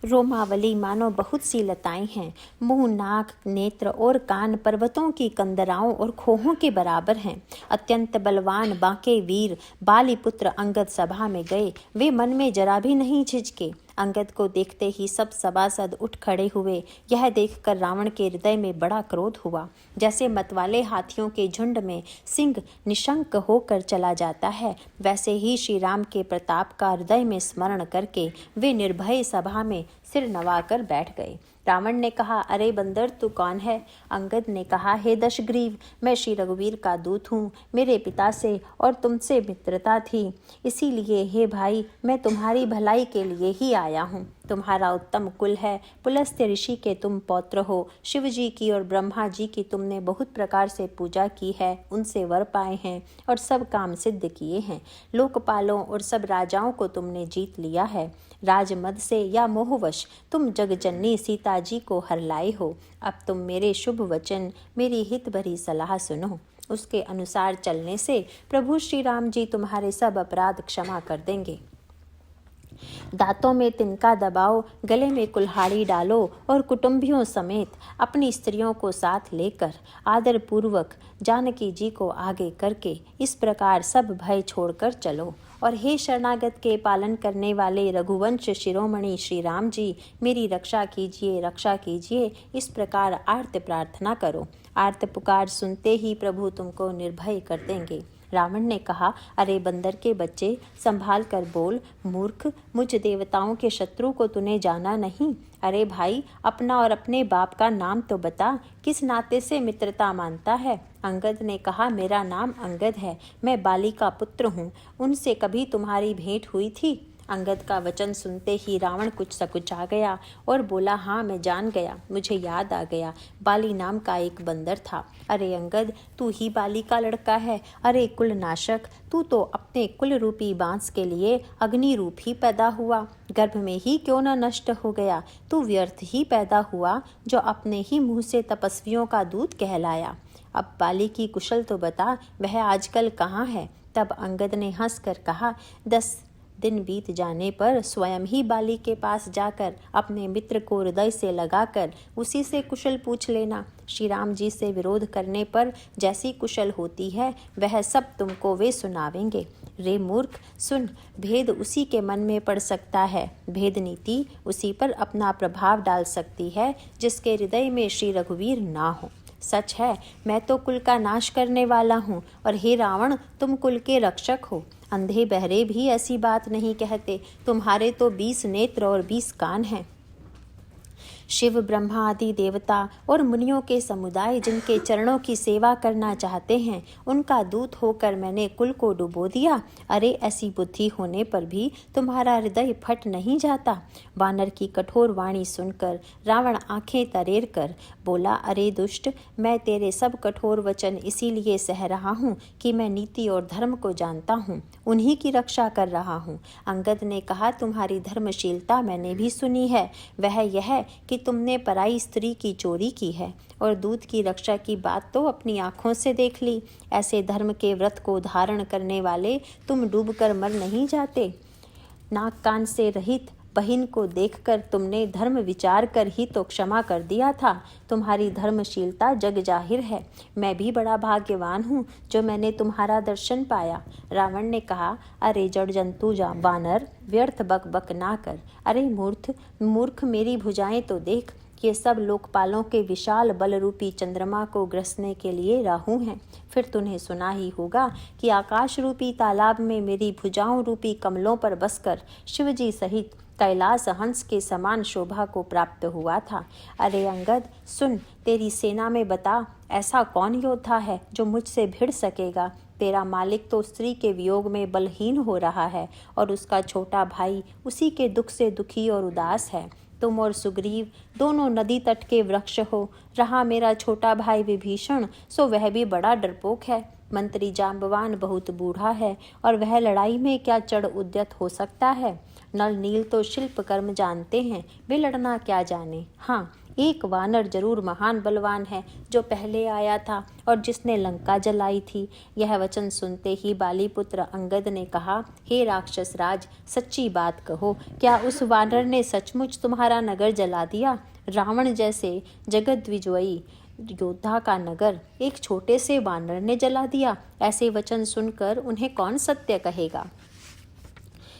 रोमावली मानो बहुत सी लताएं हैं। मुंह, नाक, नेत्र और कान पर्वतों की कंदराओं और खोहों के बराबर हैं। अत्यंत बलवान बांके वीर बाली पुत्र अंगद सभा में गए। वे मन में जरा भी नहीं झिझके। अंगद को देखते ही सब सभासद उठ खड़े हुए। यह देखकर रावण के हृदय में बड़ा क्रोध हुआ। जैसे मतवाले हाथियों के झुंड में सिंह निशंक होकर चला जाता है, वैसे ही श्री राम के प्रताप का हृदय में स्मरण करके वे निर्भय सभा में सिर नवाकर बैठ गए। रावण ने कहा, अरे बंदर तू कौन है? अंगद ने कहा, हे दशग्रीव, मैं श्री रघुवीर का दूत हूँ। मेरे पिता से और तुमसे मित्रता थी, इसीलिए हे भाई मैं तुम्हारी भलाई के लिए ही आया हूँ। तुम्हारा उत्तम कुल है। पुलस्त्य ऋषि के तुम पौत्र हो। शिव जी की और ब्रह्मा जी की तुमने बहुत प्रकार से पूजा की है, उनसे वर पाए हैं और सब काम सिद्ध किए हैं। लोकपालों और सब राजाओं को तुमने जीत लिया है। राजमद से या मोहवश तुम जगजननी सीता जी को हर लाए हो। अब तुम मेरे शुभ वचन, मेरी हित भरी सलाह सुनो। उसके अनुसार चलने से प्रभु श्री राम जी तुम्हारे सब अपराध क्षमा कर देंगे। दांतों में तिनका दबाओ, गले में कुल्हाड़ी डालो और कुटुंबियों समेत अपनी स्त्रियों को साथ लेकर आदर पूर्वक जानकी जी को आगे करके इस प्रकार सब भय छोड़कर चलो। और हे शरणागत के पालन करने वाले रघुवंश शिरोमणि श्री राम जी, मेरी रक्षा कीजिए, रक्षा कीजिए। इस प्रकार आर्त प्रार्थना करो। आर्त पुकार सुनते ही प्रभु तुमको निर्भय कर देंगे। रावण ने कहा, अरे बंदर के बच्चे, संभाल कर बोल। मूर्ख, मुझ देवताओं के शत्रु को तूने जाना नहीं। अरे भाई, अपना और अपने बाप का नाम तो बता, किस नाते से मित्रता मानता है? अंगद ने कहा, मेरा नाम अंगद है, मैं बाली का पुत्र हूँ। उनसे कभी तुम्हारी भेंट हुई थी? अंगद का वचन सुनते ही रावण कुछ सकुचा गया और बोला, हाँ मैं जान गया, मुझे याद आ गया। बाली नाम का एक बंदर था। अरे अंगद, तू ही बाली का लड़का है। अरे कुल नाशक, तू तो अपने कुल रूपी बांस के लिए अग्नि रूप ही पैदा हुआ। गर्भ में ही क्यों न नष्ट हो गया? तू व्यर्थ ही पैदा हुआ, जो अपने ही मुँह से तपस्वियों का दूत कहलाया। अब बाली की कुशल तो बता, वह आजकल कहाँ है? तब अंगद ने हंसकर कहा, 10 दिन बीत जाने पर स्वयं ही बाली के पास जाकर अपने मित्र को हृदय से लगाकर उसी से कुशल पूछ लेना। श्री राम जी से विरोध करने पर जैसी कुशल होती है वह सब तुमको वे सुनावेंगे। रे मूर्ख सुन, भेद उसी के मन में पड़ सकता है, भेद नीति उसी पर अपना प्रभाव डाल सकती है जिसके हृदय में श्री रघुवीर ना हो। सच है, मैं तो कुल का नाश करने वाला हूँ और हे रावण तुम कुल के रक्षक हो। अंधे बहरे भी ऐसी बात नहीं कहते, तुम्हारे तो 20 नेत्र और 20 कान हैं। शिव ब्रह्मा आदि देवता और मुनियों के समुदाय जिनके चरणों की सेवा करना चाहते हैं, उनका दूत होकर मैंने कुल को डुबो दिया। अरे ऐसी बुद्धि होने पर भी तुम्हारा हृदय फट नहीं जाता। वानर की कठोर वाणी सुनकर रावण आंखें तरेर कर बोला, अरे दुष्ट, मैं तेरे सब कठोर वचन इसीलिए सह रहा हूँ कि मैं नीति और धर्म को जानता हूँ, उन्हीं की रक्षा कर रहा हूँ। अंगद ने कहा, तुम्हारी धर्मशीलता मैंने भी सुनी है, वह यह कि तुमने पराई स्त्री की चोरी की है और दूध की रक्षा की बात तो अपनी आंखों से देख ली। ऐसे धर्म के व्रत को धारण करने वाले तुम डूबकर मर नहीं जाते। नाक कान से रहित बहिन को देखकर तुमने धर्म विचार कर ही तो क्षमा कर दिया था। तुम्हारी धर्मशीलता जग जाहिर है। मैं भी बड़ा भाग्यवान हूँ जो मैंने तुम्हारा दर्शन पाया। रावण ने कहा, अरे जड़ जंतु जा वानर, व्यर्थ बक बक ना कर। अरे मूर्ख मेरी भुजाएं तो देख, ये सब लोकपालों के विशाल बल रूपी चंद्रमा को ग्रसने के लिए राहु हैं। फिर तुम्हें सुना ही होगा कि आकाश रूपी तालाब में मेरी भुजाओं रूपी कमलों पर बसकर शिवजी सहित कैलाश हंस के समान शोभा को प्राप्त हुआ था। अरे अंगद सुन, तेरी सेना में बता ऐसा कौन योद्धा है जो मुझसे भिड़ सकेगा। तेरा मालिक तो स्त्री के वियोग में बलहीन हो रहा है और उसका छोटा भाई उसी के दुख से दुखी और उदास है। तुम और सुग्रीव दोनों नदी तट के वृक्ष हो। रहा मेरा छोटा भाई विभीषण, सो वह भी बड़ा डरपोक है। मंत्री जाम्बवान बहुत बूढ़ा है और वह लड़ाई में क्या चढ़ उद्यत हो सकता है। नल नील तो शिल्प कर्म जानते हैं, वे लड़ना क्या जाने। हाँ, एक वानर जरूर महान बलवान है जो पहले आया था और जिसने लंका जलाई थी। यह वचन सुनते ही बालीपुत्र अंगद ने कहा, हे राक्षस राज, सच्ची बात कहो, क्या उस वानर ने सचमुच तुम्हारा नगर जला दिया? रावण जैसे जगत विजयी योद्धा का नगर एक छोटे से वानर ने जला दिया। ऐसे वचन सुनकर उन्हें कौन सत्य कहेगा।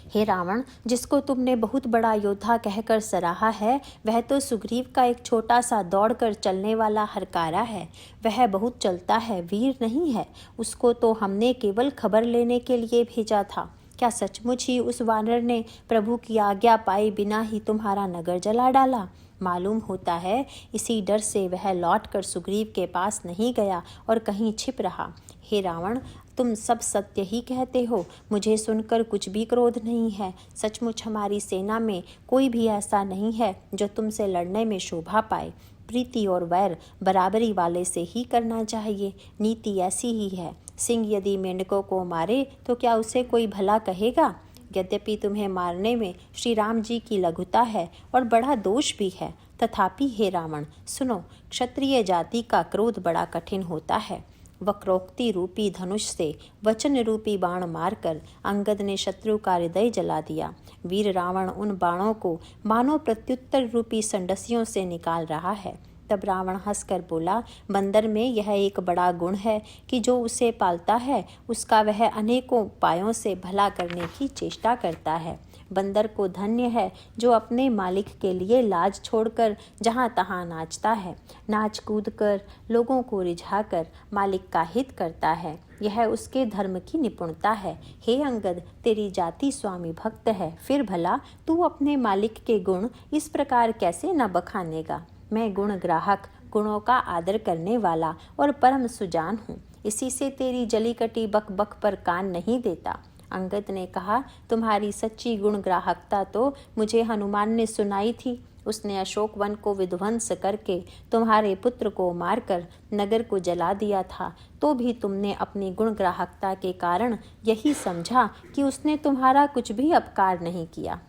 हे रावण, जिसको तुमने बहुत बड़ा योद्धा कहकर सराहा है, वह तो सुग्रीव का एक छोटा सा दौड़कर चलने वाला हरकारा है। वह बहुत चलता है, वीर नहीं है। उसको तो हमने केवल खबर लेने के लिए भेजा था। क्या सचमुच ही उस वानर ने प्रभु की आज्ञा पाए बिना ही तुम्हारा नगर जला डाला? मालूम होता है इसी डर से वह लौटकर सुग्रीव के पास नहीं गया और कहीं छिप रहा। हे रावण, तुम सब सत्य ही कहते हो। मुझे सुनकर कुछ भी क्रोध नहीं है। सचमुच हमारी सेना में कोई भी ऐसा नहीं है जो तुमसे लड़ने में शोभा पाए। प्रीति और वैर बराबरी वाले से ही करना चाहिए। नीति ऐसी ही है। सिंह यदि मेंढकों को मारे तो क्या उसे कोई भला कहेगा? यद्यपि तुम्हें मारने में श्री राम जी की लघुता है और बड़ा दोष भी है, तथापि हे रावण सुनो, क्षत्रिय जाति का क्रोध बड़ा कठिन होता है। वक्रोक्ति रूपी धनुष से वचन रूपी बाण मारकर अंगद ने शत्रु का हृदय जला दिया। वीर रावण उन बाणों को मानो प्रत्युत्तर रूपी संडसियों से निकाल रहा है। तब रावण हंसकर बोला, बंदर में यह एक बड़ा गुण है कि जो उसे पालता है उसका वह अनेकों उपायों से भला करने की चेष्टा करता है। बंदर को धन्य है जो अपने मालिक के लिए लाज छोड़कर जहाँ तहाँ नाचता है। नाच कूद कर लोगों को रिझाकर मालिक का हित करता है। यह उसके धर्म की निपुणता है। हे अंगद, तेरी जाति स्वामी भक्त है, फिर भला तू अपने मालिक के गुण इस प्रकार कैसे न बखानेगा। मैं गुण ग्राहक, गुणों का आदर करने वाला और परम सुजान हूँ। इसी से तेरी जली कटी बक बक पर कान नहीं देता। अंगद ने कहा, तुम्हारी सच्ची गुण ग्राहकता तो मुझे हनुमान ने सुनाई थी। उसने अशोक वन को विध्वंस करके तुम्हारे पुत्र को मारकर नगर को जला दिया था, तो भी तुमने अपनी गुण ग्राहकता के कारण यही समझा कि उसने तुम्हारा कुछ भी अपकार नहीं किया।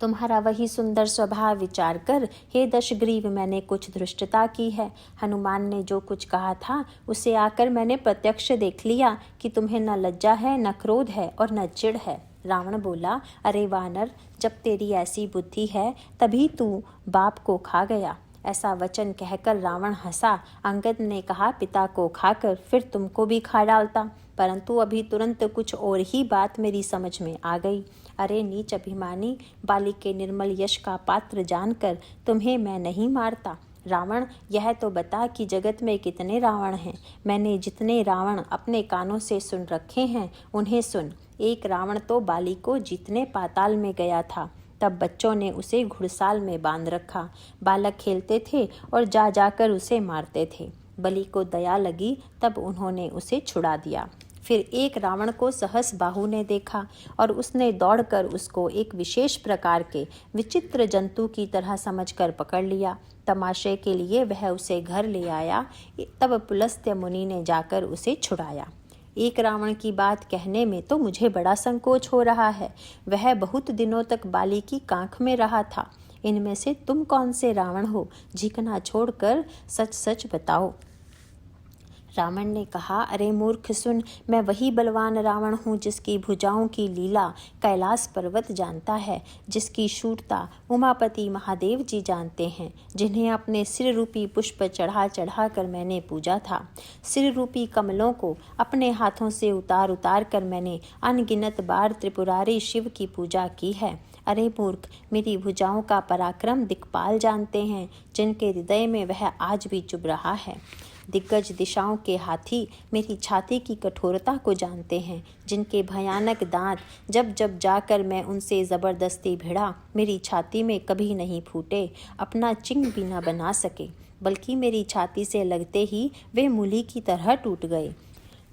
तुम्हारा वही सुंदर स्वभाव विचार कर हे दशग्रीव मैंने कुछ धृष्टता की है। हनुमान ने जो कुछ कहा था उसे आकर मैंने प्रत्यक्ष देख लिया कि तुम्हें न लज्जा है, न क्रोध है और न चिढ़ है। रावण बोला, अरे वानर, जब तेरी ऐसी बुद्धि है तभी तू बाप को खा गया। ऐसा वचन कहकर रावण हंसा। अंगद ने कहा, पिता को खाकर फिर तुमको भी खा डालता। परंतु अभी तुरंत कुछ और ही बात मेरी समझ में आ गई। अरे नीच अभिमानी, बाली के निर्मल यश का पात्र जानकर तुम्हें मैं नहीं मारता। रावण, यह तो बता कि जगत में कितने रावण हैं। मैंने जितने रावण अपने कानों से सुन रखे हैं उन्हें सुन। एक रावण तो बाली को जीतने पाताल में गया था। तब बच्चों ने उसे घुड़साल में बांध रखा। बालक खेलते थे और जा जाकर उसे मारते थे। बलि को दया लगी, तब उन्होंने उसे छुड़ा दिया। फिर एक रावण को सहस बाहु ने देखा और उसने दौड़कर उसको एक विशेष प्रकार के विचित्र जंतु की तरह समझकर पकड़ लिया। तमाशे के लिए वह उसे घर ले आया। तब पुलस्त्य मुनि ने जाकर उसे छुड़ाया। एक रावण की बात कहने में तो मुझे बड़ा संकोच हो रहा है। वह बहुत दिनों तक बाली की कांख में रहा था। इनमें से तुम कौन से रावण हो? झिकना छोड़कर सच सच बताओ। रावण ने कहा, अरे मूर्ख सुन, मैं वही बलवान रावण हूँ जिसकी भुजाओं की लीला कैलाश पर्वत जानता है, जिसकी शूरता उमापति महादेव जी जानते हैं, जिन्हें अपने सिर रूपी पुष्प चढ़ा चढ़ा कर मैंने पूजा था। सिर रूपी कमलों को अपने हाथों से उतार उतार कर मैंने अनगिनत बार त्रिपुरारी शिव की पूजा की है। अरे मूर्ख, मेरी भुजाओं का पराक्रम दिक्पाल जानते हैं, जिनके हृदय में वह आज भी चुभ रहा है। दिग्गज दिशाओं के हाथी मेरी छाती की कठोरता को जानते हैं, जिनके भयानक दांत जब जब जाकर मैं उनसे ज़बरदस्ती भिड़ा मेरी छाती में कभी नहीं फूटे, अपना चिंग भी न बना सके, बल्कि मेरी छाती से लगते ही वे मूली की तरह टूट गए।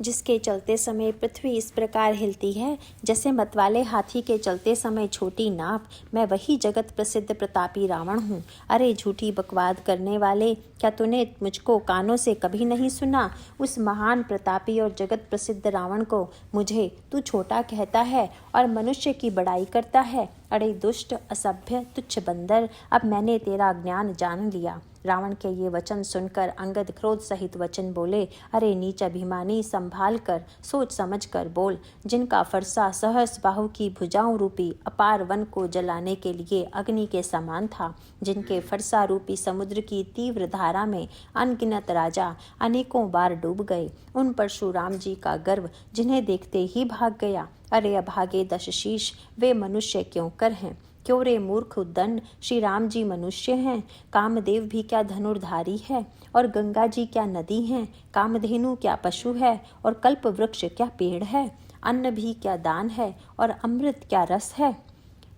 जिसके चलते समय पृथ्वी इस प्रकार हिलती है जैसे मतवाले हाथी के चलते समय छोटी नाव, मैं वही जगत प्रसिद्ध प्रतापी रावण हूँ। अरे झूठी बकवाद करने वाले, क्या तूने मुझको कानों से कभी नहीं सुना? उस महान प्रतापी और जगत प्रसिद्ध रावण को मुझे तू छोटा कहता है और मनुष्य की बड़ाई करता है। अरे दुष्ट, असभ्य, तुच्छ बंदर, अब मैंने तेरा ज्ञान जान लिया। रावण के ये वचन सुनकर अंगद क्रोध सहित वचन बोले, अरे नीच अभिमानी, संभाल कर सोच समझ कर बोल। जिनका फरसा सहस बाहु की भुजाओं रूपी अपार वन को जलाने के लिए अग्नि के समान था, जिनके फरसा रूपी समुद्र की तीव्र धारा में अनगिनत राजा अनेकों बार डूब गए, उन परशुराम जी का गर्व जिन्हें देखते ही भाग गया। अरे अभागे दशशीष, वे मनुष्य क्यों कर हैं? क्यों रे मूर्ख उद्दंड, श्री राम जी मनुष्य हैं? कामदेव भी क्या धनुर्धारी है? और गंगा जी क्या नदी हैं? कामधेनु क्या पशु है? और कल्प वृक्ष क्या पेड़ है? अन्न भी क्या दान है? और अमृत क्या रस है?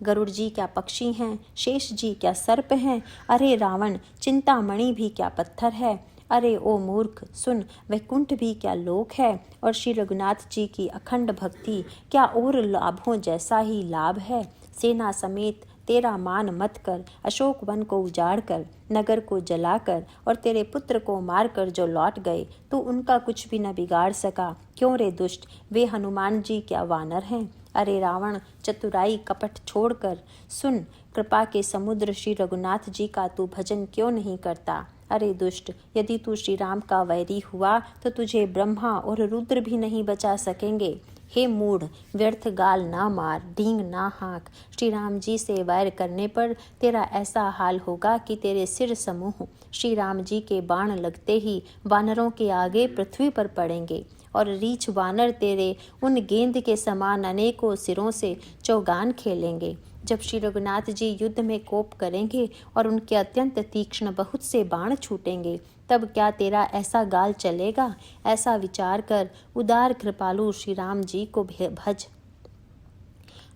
गरुड़ जी क्या पक्षी हैं? शेष जी क्या सर्प हैं? अरे रावण, चिंतामणि भी क्या पत्थर है? अरे ओ मूर्ख सुन, वैकुंठ भी क्या लोक है? और श्री रघुनाथ जी की अखंड भक्ति क्या और लाभों जैसा ही लाभ है? सेना समेत तेरा मान मत कर, अशोक वन को उजाड़ कर, नगर को जलाकर और तेरे पुत्र को मारकर जो लौट गए, तो उनका कुछ भी न बिगाड़ सका। क्यों रे दुष्ट, वे हनुमान जी क्या वानर हैं? अरे रावण, चतुराई कपट छोड़कर सुन, कृपा के समुद्र श्री रघुनाथ जी का तू भजन क्यों नहीं करता? अरे दुष्ट, यदि तू श्री राम का वैरी हुआ तो तुझे ब्रह्मा और रुद्र भी नहीं बचा सकेंगे। हे मूढ़, व्यर्थ गाल ना मार, डींग ना हाँक। श्री राम जी से वैर करने पर तेरा ऐसा हाल होगा कि तेरे सिर समूह श्री राम जी के बाण लगते ही वानरों के आगे पृथ्वी पर पड़ेंगे, और रीछ वानर तेरे उन गेंद के समान अनेकों सिरों से चौगान खेलेंगे। जब श्री रघुनाथ जी युद्ध में कोप करेंगे और उनके अत्यंत तीक्ष्ण बहुत से बाण छूटेंगे, तब क्या तेरा ऐसा गाल चलेगा? ऐसा विचार कर उदार कृपालु श्री राम जी को भज।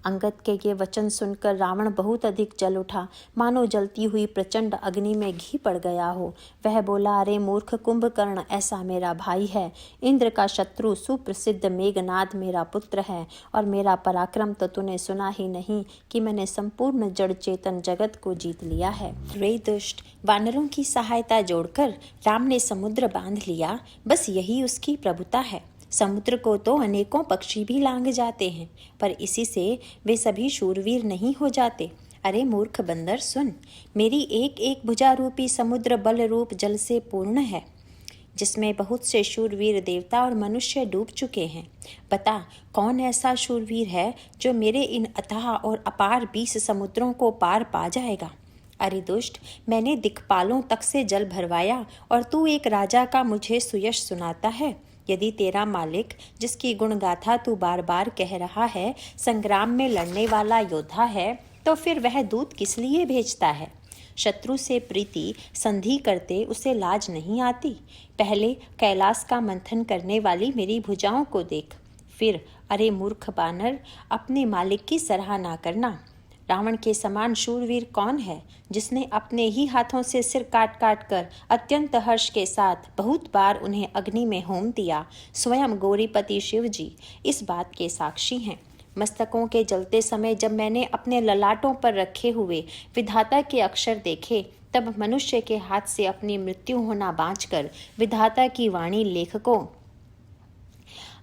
अंगद के ये वचन सुनकर रावण बहुत अधिक जल उठा, मानो जलती हुई प्रचंड अग्नि में घी पड़ गया हो। वह बोला, अरे मूर्ख कुंभकर्ण, ऐसा मेरा भाई है। इंद्र का शत्रु सुप्रसिद्ध मेघनाद मेरा पुत्र है, और मेरा पराक्रम तो तूने सुना ही नहीं कि मैंने संपूर्ण जड़ चेतन जगत को जीत लिया है। रे दुष्ट, वानरों की सहायता जोड़कर राम ने समुद्र बांध लिया, बस यही उसकी प्रभुता है। समुद्र को तो अनेकों पक्षी भी लांघ जाते हैं, पर इसी से वे सभी शूरवीर नहीं हो जाते। अरे मूर्ख बंदर सुन, मेरी एक एक भुजा रूपी समुद्र बल रूप जल से पूर्ण है, जिसमें बहुत से शूरवीर देवता और मनुष्य डूब चुके हैं। बता, कौन ऐसा शूरवीर है जो मेरे इन अथाह और अपार 20 समुद्रों को पार पा जाएगा? अरे दुष्ट, मैंने दिक्पालों तक से जल भरवाया और तू एक राजा का मुझे सुयश सुनाता है। यदि तेरा मालिक, जिसकी गुणगाथा तू बार बार कह रहा है, संग्राम में लड़ने वाला योद्धा है, तो फिर वह दूत किस लिए भेजता है? शत्रु से प्रीति संधि करते उसे लाज नहीं आती? पहले कैलाश का मंथन करने वाली मेरी भुजाओं को देख, फिर अरे मूर्ख बानर, अपने मालिक की सराहना करना। रावण के समान शूरवीर कौन है, जिसने अपने ही हाथों से सिर काट काट कर अत्यंत हर्ष के साथ बहुत बार उन्हें अग्नि में होम दिया? स्वयं गौरीपति शिव जी इस बात के साक्षी हैं। मस्तकों के जलते समय जब मैंने अपने ललाटों पर रखे हुए विधाता के अक्षर देखे, तब मनुष्य के हाथ से अपनी मृत्यु होना बाँचकर विधाता की वाणी लेखकों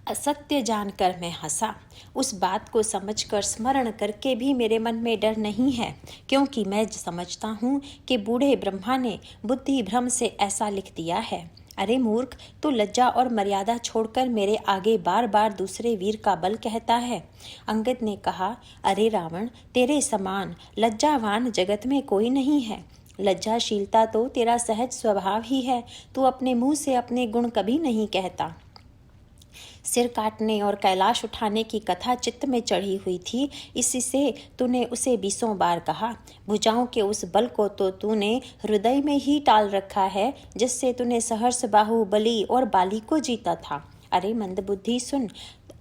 असत्य जानकर मैं हंसा। उस बात को समझकर स्मरण करके भी मेरे मन में डर नहीं है, क्योंकि मैं समझता हूँ कि बूढ़े ब्रह्मा ने बुद्धि भ्रम से ऐसा लिख दिया है। अरे मूर्ख, तू लज्जा और मर्यादा छोड़कर मेरे आगे बार बार दूसरे वीर का बल कहता है। अंगद ने कहा, अरे रावण, तेरे समान लज्जावान जगत में कोई नहीं है। लज्जाशीलता तो तेरा सहज स्वभाव ही है। तू अपने मुंह से अपने गुण कभी नहीं कहता। सिर काटने और कैलाश उठाने की कथा चित्त में चढ़ी हुई थी, इससे तूने उसे 20 बार कहा। भुजाओं के उस बल को तो तूने हृदय में ही टाल रखा है, जिससे तूने सहर्ष, बाहुबली और बाली को जीता था। अरे मंदबुद्धि, सुन,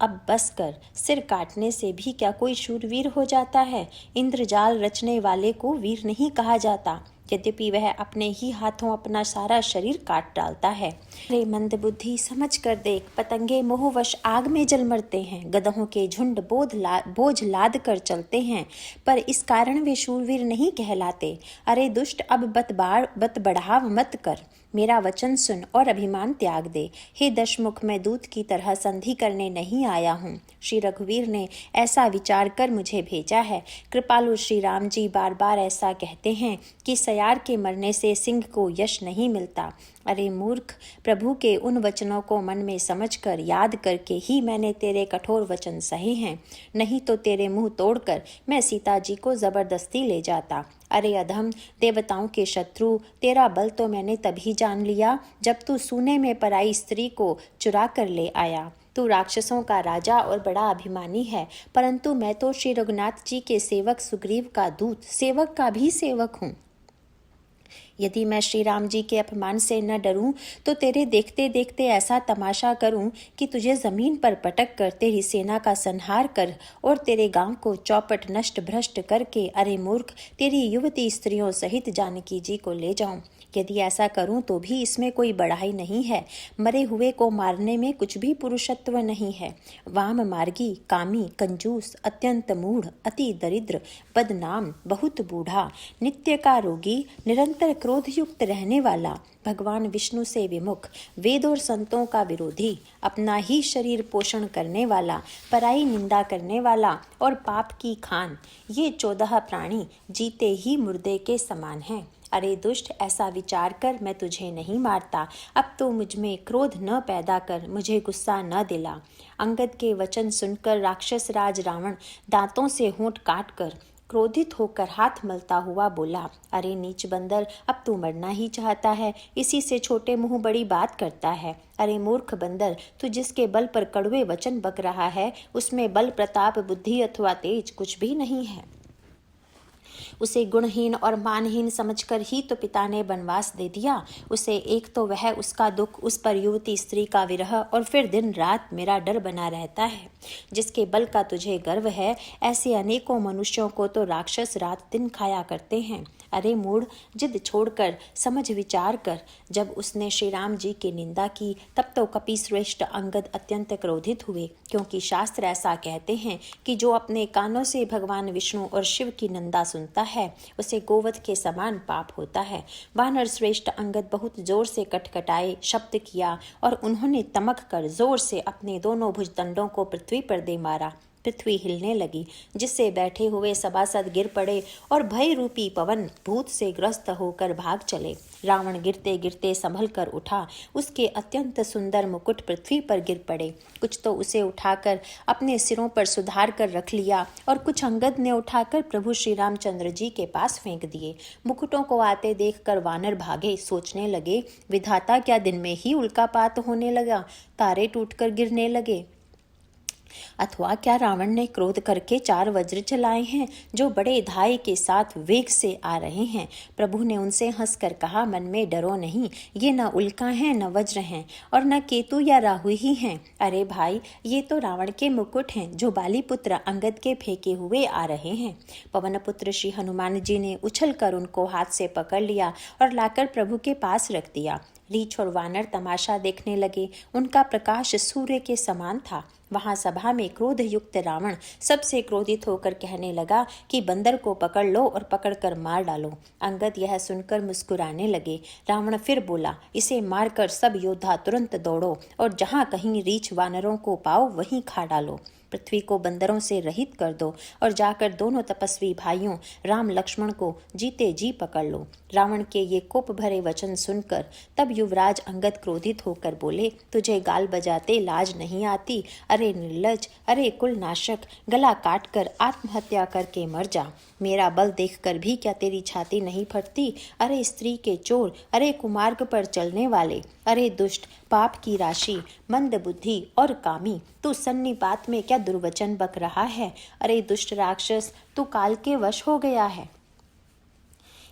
अब बस कर। सिर काटने से भी क्या कोई शूरवीर हो जाता है? इंद्रजाल रचने वाले को वीर नहीं कहा जाता, यद्यपि वह अपने ही हाथों अपना सारा शरीर काट डालता है। अरे मंदबुद्धि, समझ कर देख, पतंगे मोहवश आग में जल मरते हैं, गधों के झुंड बोझ लाद कर चलते हैं, पर इस कारण वे शूरवीर नहीं कहलाते। अरे दुष्ट, अब बत बढ़ाव मत कर, मेरा वचन सुन और अभिमान त्याग दे। हे दशमुख, मैं दूत की तरह संधि करने नहीं आया हूँ। श्री रघुवीर ने ऐसा विचार कर मुझे भेजा है। कृपालु श्री राम जी बार बार ऐसा कहते हैं कि सयार के मरने से सिंह को यश नहीं मिलता। अरे मूर्ख, प्रभु के उन वचनों को मन में समझकर याद करके ही मैंने तेरे कठोर वचन सहे हैं, नहीं तो तेरे मुंह तोड़कर मैं सीता जी को जबरदस्ती ले जाता। अरे अधम, देवताओं के शत्रु, तेरा बल तो मैंने तभी जान लिया जब तू सूने में पराई स्त्री को चुरा कर ले आया। तू राक्षसों का राजा और बड़ा अभिमानी है, परंतु मैं तो श्री रघुनाथ जी के सेवक सुग्रीव का दूत, सेवक का भी सेवक हूँ। यदि मैं श्री राम जी के अपमान से न डरूं, तो तेरे देखते देखते ऐसा तमाशा करूं कि तुझे जमीन पर पटक कर तेरी सेना का संहार कर और तेरे गांव को चौपट नष्ट भ्रष्ट करके, अरे मूर्ख, तेरी युवती स्त्रियों सहित जानकी जी को ले जाऊं। यदि ऐसा करूं तो भी इसमें कोई बढ़ाई नहीं है। मरे हुए को मारने में कुछ भी पुरुषत्व नहीं है। वाम मार्गी, कामी, कंजूस, अत्यंत मूढ़, अति दरिद्र, बदनाम, बहुत बूढ़ा, नित्य का रोगी, निरंतर क्रोधयुक्त रहने वाला, भगवान विष्णु से विमुख, वेद और संतों का विरोधी, अपना ही शरीर पोषण करने वाला, पराई निंदा करने वाला और पाप की खान, ये 14 प्राणी जीते ही मुर्दे के समान हैं। अरे दुष्ट, ऐसा विचार कर मैं तुझे नहीं मारता। अब तो मुझ में क्रोध न पैदा कर, मुझे गुस्सा न दिला। अंगद के वचन सुनकर राक्षस राज रावण दांतों से होंठ काट कर क्रोधित होकर हाथ मलता हुआ बोला, अरे नीच बंदर, अब तू मरना ही चाहता है, इसी से छोटे मुंह बड़ी बात करता है। अरे मूर्ख बंदर, तू जिसके बल पर कड़वे वचन बक रहा है, उसमें बल, प्रताप, बुद्धि अथवा तेज कुछ भी नहीं है। उसे गुणहीन और मानहीन समझकर ही तो पिता ने वनवास दे दिया। उसे एक तो वह उसका दुख, उस पर युवती स्त्री का विरह, और फिर दिन रात मेरा डर बना रहता है। जिसके बल का तुझे गर्व है, ऐसे अनेकों मनुष्यों को तो राक्षस रात दिन खाया करते हैं। अरे मूढ़, जिद छोड़कर समझ विचार कर। जब उसने श्री राम जी की निंदा की, तब तो कपिश्रेष्ठ अंगद अत्यंत क्रोधित हुए, क्योंकि शास्त्र ऐसा कहते हैं कि जो अपने कानों से भगवान विष्णु और शिव की निंदा सुनता है, उसे गोवध के समान पाप होता है। वानर श्रेष्ठ अंगद बहुत जोर से कटकटाए, शब्द किया, और उन्होंने तमक कर जोर से अपने दोनों भुजदंडों को पृथ्वी पर दे मारा। पृथ्वी हिलने लगी, जिससे बैठे हुए सभासद गिर पड़े और भय रूपी पवन भूत से ग्रस्त होकर भाग चले। रावण गिरते गिरते संभल कर उठा, उसके अत्यंत सुंदर मुकुट पृथ्वी पर गिर पड़े। कुछ तो उसे उठाकर अपने सिरों पर सुधार कर रख लिया और कुछ अंगद ने उठाकर प्रभु श्री रामचंद्र जी के पास फेंक दिए। मुकुटों को आते देखकर वानर भागे, सोचने लगे, विधाता क्या दिन में ही उल्कापात होने लगा, तारे टूटकर गिरने लगे, अथवा क्या रावण ने क्रोध करके 4 वज्र चलाए हैं जो बड़े धाय के साथ वेग से आ रहे हैं। प्रभु ने उनसे हंसकर कहा, मन में डरो नहीं, ये न उल्का हैं न वज्र हैं और न केतु या राहु ही हैं। अरे भाई, ये तो रावण के मुकुट हैं जो बालीपुत्र अंगद के फेंके हुए आ रहे हैं। पवन पुत्र श्री हनुमान जी ने उछलकर उनको हाथ से पकड़ लिया और लाकर प्रभु के पास रख दिया। रीछ और वानर तमाशा देखने लगे। उनका प्रकाश सूर्य के समान था। वहां सभा में क्रोध युक्त रावण सबसे क्रोधित होकर कहने लगा कि बंदर को पकड़ लो और पकड़कर मार डालो। अंगद यह सुनकर मुस्कुराने लगे। रावण फिर बोला, इसे मारकर सब योद्धा तुरंत दौड़ो और जहां कहीं रीछ वानरों को पाओ वहीं खा डालो। पृथ्वी को बंदरों से रहित कर दो और जाकर दोनों तपस्वी भाइयों राम लक्ष्मण को जीते जी पकड़ लो। रावण के ये कोप भरे वचन सुनकर तब युवराज अंगद क्रोधित होकर बोले, तुझे गाल बजाते लाज नहीं आती? अरे निर्लज, अरे कुल नाशक, गला काट कर आत्महत्या करके मर जा। मेरा बल देखकर भी क्या तेरी छाती नहीं फटती? अरे स्त्री के चोर, अरे कुमार्ग पर चलने वाले, अरे दुष्ट, पाप की राशि, मंद बुद्धि और कामी, तू सन्निपात में क्या दुर्वचन बक रहा है? अरे दुष्ट राक्षस, तू काल के वश हो गया है।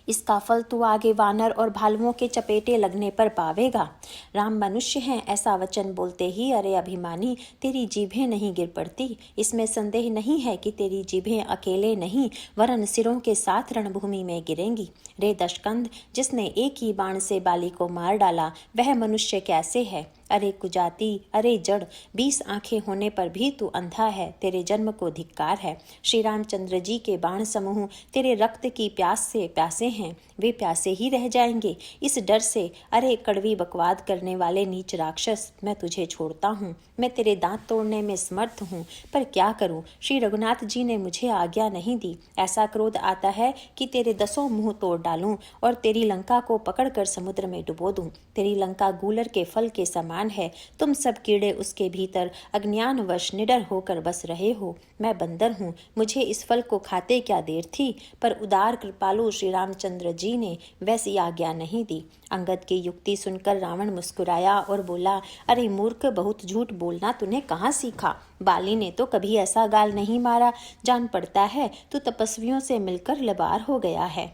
इसका फल तू आगे वानर और भालुओं के चपेटे लगने पर पावेगा। राम मनुष्य हैं, ऐसा वचन बोलते ही अरे अभिमानी, तेरी जीभें नहीं गिर पड़ती। इसमें संदेह नहीं है कि तेरी जीभें अकेले नहीं वरन सिरों के साथ रणभूमि में गिरेंगी। रे दशकंध, जिसने एक ही बाण से बाली को मार डाला, वह मनुष्य कैसे है? अरे कुजाती, अरे जड़, 20 आंखें होने पर भी तू अंधा है। तेरे जन्म को धिक्कार है। श्री रामचंद्र जी के बाण समूह तेरे रक्त की प्यास से प्यासे हैं, वे प्यासे ही रह जाएंगे। इस डर से अरे कड़वी बकवाद करने वाले नीच राक्षस, मैं तुझे छोड़ता हूँ। मैं तेरे दांत तोड़ने में समर्थ हूँ, पर क्या करूँ, श्री रघुनाथ जी ने मुझे आज्ञा नहीं दी। ऐसा क्रोध आता है कि तेरे 10 मुंह तोड़ डालूं और तेरी लंका को पकड़कर समुद्र में डुबो दूं। तेरी लंका गूलर के फल के समान है। तुम सब कीड़े उसके भीतर अज्ञानवश निडर होकर बस रहे हो। मैं बंदर हूँ, मुझे इस फल को खाते क्या देर थी, पर उदार कृपालु श्री रामचंद्र जी ने वैसी आज्ञा नहीं दी। अंगद की युक्ति सुनकर रावण मुस्कुराया और बोला, अरे मूर्ख, बहुत झूठ बोलना तूने कहाँ सीखा? बाली ने तो कभी ऐसा गाल नहीं मारा। जान पड़ता है तू तपस्वियों से मिलकर लबार हो गया है।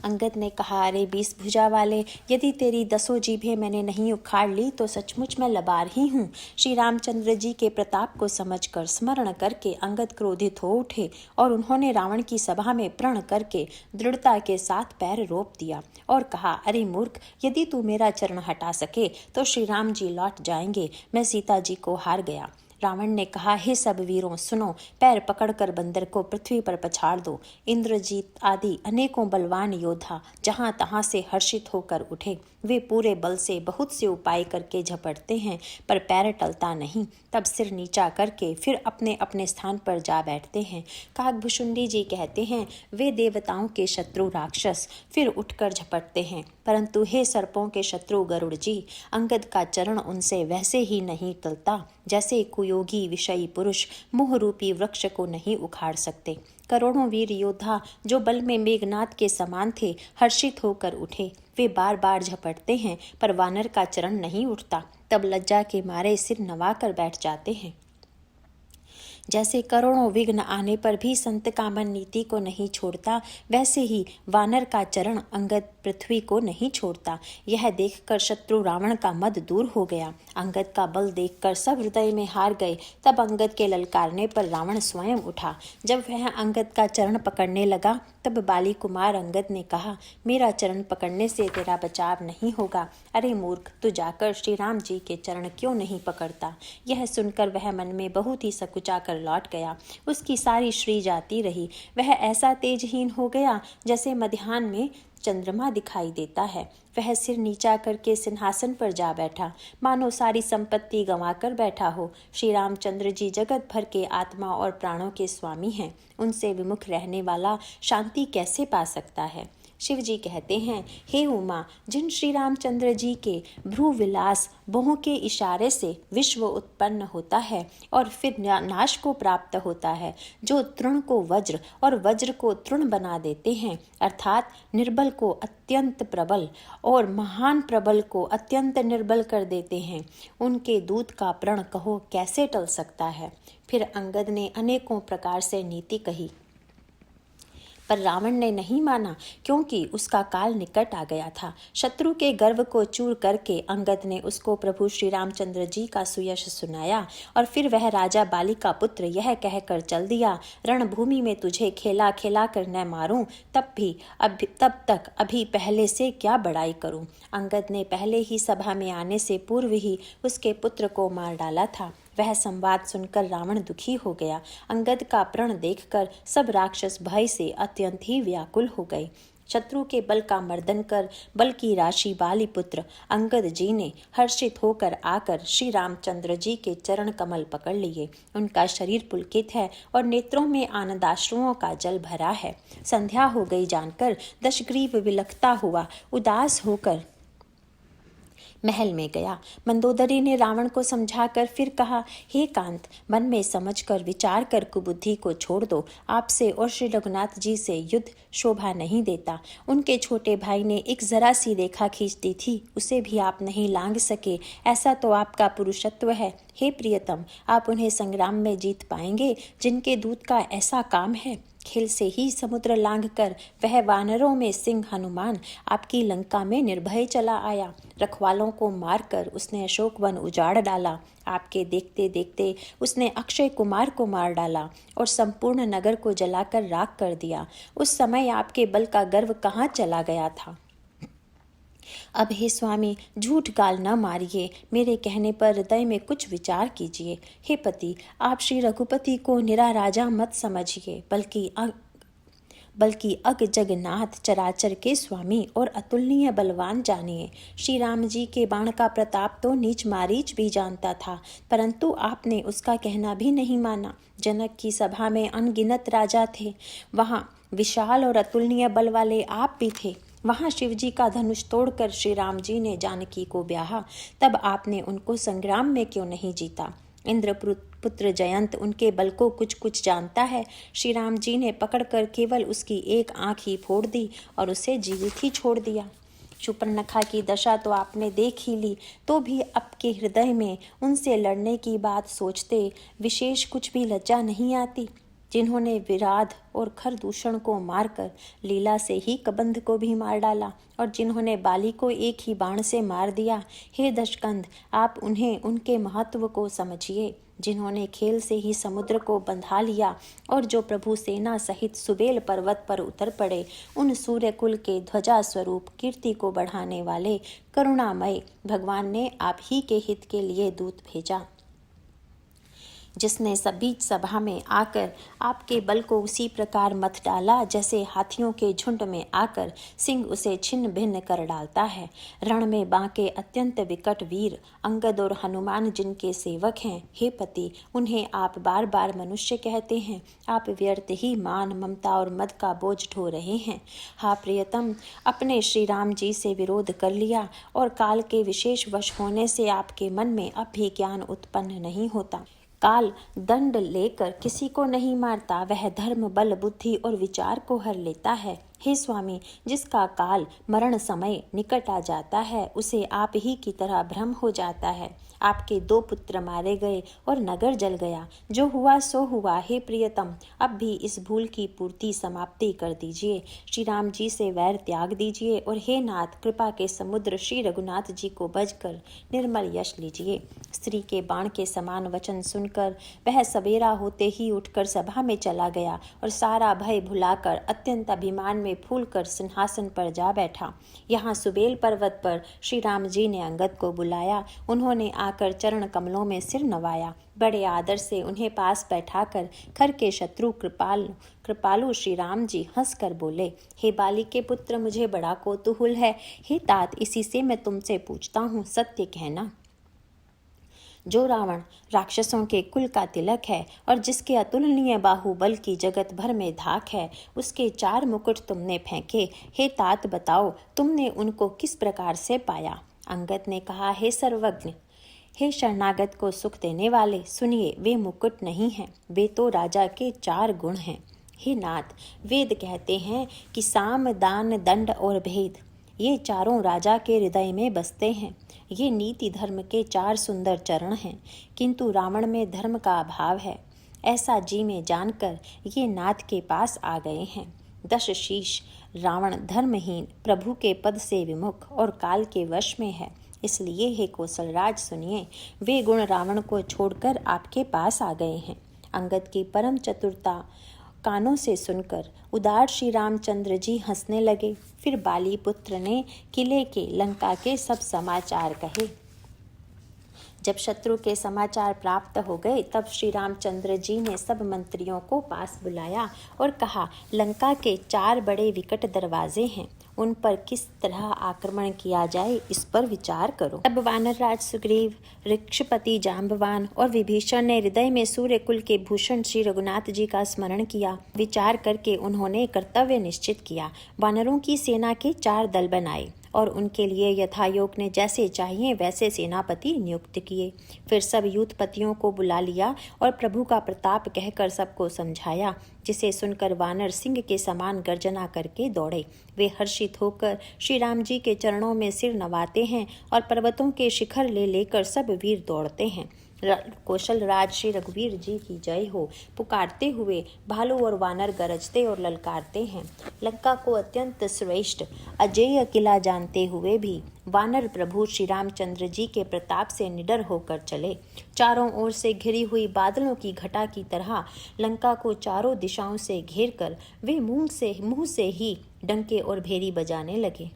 अंगद ने कहा, अरे 20 भुजा वाले, यदि तेरी 10 जीभें मैंने नहीं उखाड़ ली तो सचमुच मैं लबार ही हूँ। श्री रामचंद्र जी के प्रताप को समझकर स्मरण करके अंगद क्रोधित हो उठे और उन्होंने रावण की सभा में प्रण करके दृढ़ता के साथ पैर रोप दिया और कहा, अरे मूर्ख, यदि तू मेरा चरण हटा सके तो श्री राम जी लौट जाएंगे। मैं सीता जी को हार गया। रावण ने कहा, हे सब वीरों सुनो, पैर पकड़कर बंदर को पृथ्वी पर पछाड़ दो। इंद्रजीत आदि अनेकों बलवान योद्धा जहां तहां से हर्षित होकर उठे। वे पूरे बल से बहुत से उपाय करके झपटते हैं, पर पैर टलता नहीं। तब सिर नीचा करके फिर अपने अपने स्थान पर जा बैठते हैं। काकभुशुंडी जी कहते हैं, वे देवताओं के शत्रु राक्षस फिर उठकर झपटते हैं, परंतु हे सर्पों के शत्रु गरुड़ जी, अंगद का चरण उनसे वैसे ही नहीं टलता जैसे कुयोगी विषयी पुरुष मोह रूपी वृक्ष को नहीं उखाड़ सकते। करोड़ों वीर योद्धा जो बल में मेघनाद के समान थे हर्षित होकर उठे। वे बार बार झपटते हैं, पर वानर का चरण नहीं उठता। तब लज्जा के मारे सिर नवाकर बैठ जाते हैं। जैसे करोड़ों विघ्न आने पर भी संत का मन नीति को नहीं छोड़ता, वैसे ही वानर का चरण अंगद पृथ्वी को नहीं छोड़ता। यह देखकर शत्रु रावण का मद दूर हो गया। अंगद का बल देखकर सब हृदय में हार गए। तब अंगद के ललकारने पर रावण स्वयं उठा। जब वह अंगद का चरण पकड़ने लगा तब बाली कुमार अंगद ने कहा, मेरा चरण पकड़ने से तेरा बचाव नहीं होगा। अरे मूर्ख, तू जाकर श्री राम जी के चरण क्यों नहीं पकड़ता? यह सुनकर वह मन में बहुत ही सकुचा कर कर लौट गया। उसकी सारी श्री जाती रही। वह ऐसा तेजहीन हो गया जैसे मध्याह्न में चंद्रमा दिखाई देता है। वह सिर नीचा करके सिंहासन पर जा बैठा, मानो सारी संपत्ति गंवाकर बैठा हो। श्री रामचंद्र जी जगत भर के आत्मा और प्राणों के स्वामी हैं। उनसे विमुख रहने वाला शांति कैसे पा सकता है? शिव जी कहते हैं, हे उमा, जिन श्री रामचंद्र जी के भ्रू विलास बहु के इशारे से विश्व उत्पन्न होता है और फिर नाश को प्राप्त होता है, जो तृण को वज्र और वज्र को तृण बना देते हैं, अर्थात निर्बल को अत्यंत प्रबल और महान प्रबल को अत्यंत निर्बल कर देते हैं, उनके दूत का प्रण कहो कैसे टल सकता है? फिर अंगद ने अनेकों प्रकार से नीति कही, पर रावण ने नहीं माना, क्योंकि उसका काल निकट आ गया था। शत्रु के गर्व को चूर करके अंगद ने उसको प्रभु श्री रामचंद्र जी का सुयश सुनाया और फिर वह राजा बाली का पुत्र यह कहकर चल दिया, रणभूमि में तुझे खेला खेला कर न मारूं, तब तक अभी पहले से क्या बड़ाई करूं। अंगद ने पहले ही सभा में आने से पूर्व ही उसके पुत्र को मार डाला था। वह संवाद सुनकर रावण दुखी हो गया। अंगद का प्रण देखकर सब राक्षस भय से अत्यंत ही व्याकुल हो गए। शत्रु के बल का मर्दन कर बल की राशि बाली पुत्र अंगद जी ने हर्षित होकर आकर श्री रामचंद्र जी के चरण कमल पकड़ लिए। उनका शरीर पुलकित है और नेत्रों में आनंदाश्रुओं का जल भरा है। संध्या हो गई जानकर दशग्रीव विलखता हुआ उदास होकर महल में गया। मंदोदरी ने रावण को समझाकर फिर कहा, हे कांत, मन में समझकर विचार कर कुबुद्धि को छोड़ दो। आपसे और श्री रघुनाथ जी से युद्ध शोभा नहीं देता। उनके छोटे भाई ने एक जरा सी रेखा खींच दी थी, उसे भी आप नहीं लांघ सके। ऐसा तो आपका पुरुषत्व है। हे प्रियतम, आप उन्हें संग्राम में जीत पाएंगे जिनके दूत का ऐसा काम है। खेल से ही समुद्र लांघकर वह वानरों में सिंह हनुमान आपकी लंका में निर्भय चला आया। रखवालों को मारकर उसने अशोक वन उजाड़ डाला। आपके देखते देखते उसने अक्षय कुमार को मार डाला और संपूर्ण नगर को जलाकर राख कर दिया। उस समय आपके बल का गर्व कहाँ चला गया था? अब हे स्वामी, झूठ गाल न मारिए, मेरे कहने पर हृदय में कुछ विचार कीजिए। हे पति, आप श्री रघुपति को निरा राजा मत समझिए, बल्कि अग जगन्नाथ चराचर के स्वामी और अतुलनीय बलवान जानिए। श्री राम जी के बाण का प्रताप तो नीच मारीच भी जानता था, परंतु आपने उसका कहना भी नहीं माना। जनक की सभा में अनगिनत राजा थे, वहाँ विशाल और अतुलनीय बल वाले आप भी थे। वहाँ शिवजी का धनुष तोड़कर श्री राम जी ने जानकी को ब्याहा, तब आपने उनको संग्राम में क्यों नहीं जीता? इंद्र पुत्र जयंत उनके बल को कुछ कुछ जानता है। श्री राम जी ने पकड़कर केवल उसकी एक आंख ही फोड़ दी और उसे जीवित ही छोड़ दिया। शूर्पणखा की दशा तो आपने देख ही ली, तो भी आपके हृदय में उनसे लड़ने की बात सोचते विशेष कुछ भी लज्जा नहीं आती? जिन्होंने विराध और खरदूषण को मारकर लीला से ही कबंध को भी मार डाला और जिन्होंने बाली को एक ही बाण से मार दिया। हे दशकंध, आप उन्हें उनके महत्व को समझिए। जिन्होंने खेल से ही समुद्र को बंधा लिया और जो प्रभु सेना सहित सुबेल पर्वत पर उतर पड़े, उन सूर्यकुल के ध्वजा स्वरूप कीर्ति को बढ़ाने वाले करुणामय भगवान ने आप ही के हित के लिए दूत भेजा, जिसने सभी सभा में आकर आपके बल को उसी प्रकार मत डाला जैसे हाथियों के झुंड में आकर सिंह उसे छिन्न भिन्न कर डालता है। रण में बांके अत्यंत विकट वीर अंगद और हनुमान जिनके सेवक हैं, हे पति, उन्हें आप बार बार मनुष्य कहते हैं। आप व्यर्थ ही मान, ममता और मद का बोझ ढो रहे हैं। हा प्रियतम, अपने श्री राम जी से विरोध कर लिया और काल के विशेष वश होने से आपके मन में अब भी ज्ञान उत्पन्न नहीं होता। काल दंड लेकर किसी को नहीं मारता, वह धर्म, बल, बुद्धि और विचार को हर लेता है। हे स्वामी, जिसका काल मरण समय निकट आ जाता है, उसे आप ही की तरह भ्रम हो जाता है। आपके 2 पुत्र मारे गए और नगर जल गया। जो हुआ सो हुआ। हे प्रियतम, अब भी इस भूल की पूर्ति समाप्ति कर दीजिए। श्री राम जी से वैर त्याग दीजिए और हे नाथ, कृपा के समुद्र श्री रघुनाथ जी को बजकर निर्मल यश लीजिए। स्त्री के बाण के समान वचन सुनकर वह सवेरा होते ही उठकर सभा में चला गया और सारा भय भुलाकर अत्यंत अभिमान में फूल कर सिंहासन पर जा बैठा। यहाँ सुबेल पर्वत पर श्री राम जी ने अंगद को बुलाया। उन्होंने आकर चरण कमलों में सिर नवाया। बड़े आदर से उन्हें पास बैठाकर खर के शत्रु कृपालु श्री राम जी हंसकर बोले, हे बाली के पुत्र, मुझे बड़ा कौतूहल है। हे तात, इसी से मैं तुमसे पूछता हूँ, सत्य कहना। जो रावण राक्षसों के कुल का तिलक है और जिसके अतुलनीय बाहुबल की जगत भर में धाक है, उसके 4 मुकुट तुमने फेंके। हे तात, बताओ तुमने उनको किस प्रकार से पाया। अंगद ने कहा, हे सर्वज्ञ, हे शरणागत को सुख देने वाले, सुनिए, वे मुकुट नहीं हैं, वे तो राजा के 4 गुण हैं। हे नाथ, वेद कहते हैं कि साम, दान, दंड और भेद, ये चारों राजा के हृदय में बसते हैं। ये नीति धर्म के 4 सुंदर चरण हैं, किंतु रावण में धर्म का अभाव है। ऐसा जी में जानकर ये नाथ के पास आ गए हैं। 10 शीश रावण धर्महीन, प्रभु के पद से विमुख और काल के वश में है। इसलिए हे कौशलराज, सुनिए, वे गुण रावण को छोड़कर आपके पास आ गए हैं। अंगद की परम चतुरता कानों से सुनकर उदार श्री रामचंद्र जी हंसने लगे। फिर बाली पुत्र ने किले के, लंका के सब समाचार कहे। जब शत्रु के समाचार प्राप्त हो गए, तब श्री रामचंद्र जी ने सब मंत्रियों को पास बुलाया और कहा, लंका के 4 बड़े विकट दरवाजे हैं, उन पर किस तरह आक्रमण किया जाए, इस पर विचार करो। तब वानर राज सुग्रीव, ऋक्षपति जाम्बवान और विभीषण ने हृदय में सूर्य कुल के भूषण श्री रघुनाथ जी का स्मरण किया। विचार करके उन्होंने कर्तव्य निश्चित किया। वानरों की सेना के 4 दल बनाए और उनके लिए यथायोग ने जैसे चाहिए वैसे सेनापति नियुक्त किए। फिर सब यूथपतियों को बुला लिया और प्रभु का प्रताप कहकर सबको समझाया, जिसे सुनकर वानर सिंह के समान गर्जना करके दौड़े। वे हर्षित होकर श्री राम जी के चरणों में सिर नवाते हैं और पर्वतों के शिखर ले लेकर सब वीर दौड़ते हैं। कौशल राज श्री रघुवीर जी की जय हो पुकारते हुए भालू और वानर गरजते और ललकारते हैं। लंका को अत्यंत श्रेष्ठ अजेय किला जानते हुए भी वानर प्रभु श्री रामचंद्र जी के प्रताप से निडर होकर चले। चारों ओर से घिरी हुई बादलों की घटा की तरह लंका को चारों दिशाओं से घेर कर वे मुंह से ही डंके और भेरी बजाने लगे।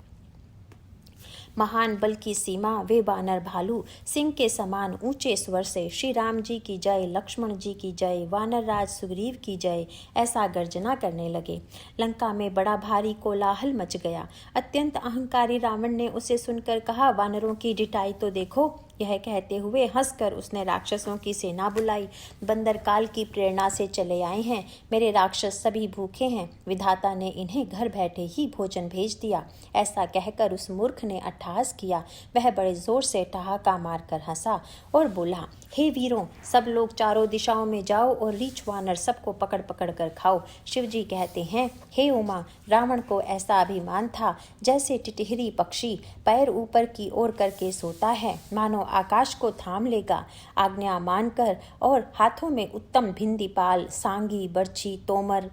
महान बल की सीमा वे वानर भालू सिंह के समान ऊंचे स्वर से श्री राम जी की जय, लक्ष्मण जी की जय, वानर राज सुग्रीव की जय, ऐसा गर्जना करने लगे। लंका में बड़ा भारी कोलाहल मच गया। अत्यंत अहंकारी रावण ने उसे सुनकर कहा, वानरों की डिटाई तो देखो। यह कहते हुए हंसकर उसने राक्षसों की सेना बुलाई। बंदर काल की प्रेरणा से चले आए हैं, मेरे राक्षस सभी भूखे हैं, विधाता ने इन्हें घर बैठे ही भोजन भेज दिया। ऐसा कहकर उस मूर्ख ने अट्टहास किया। वह बड़े जोर से ठहाका मारकर हंसा और बोला, हे वीरों, सब लोग चारों दिशाओं में जाओ और रीछ वानर सबको पकड़ पकड़ कर खाओ। शिवजी कहते हैं, हे उमा, रावण को ऐसा अभिमान था जैसे टिटहरी पक्षी पैर ऊपर की ओर करके सोता है, मानो आकाश को थाम लेगा। आज्ञा मानकर और हाथों में उत्तम भिंदी पाल, सांगी, बर्छी, तोमर,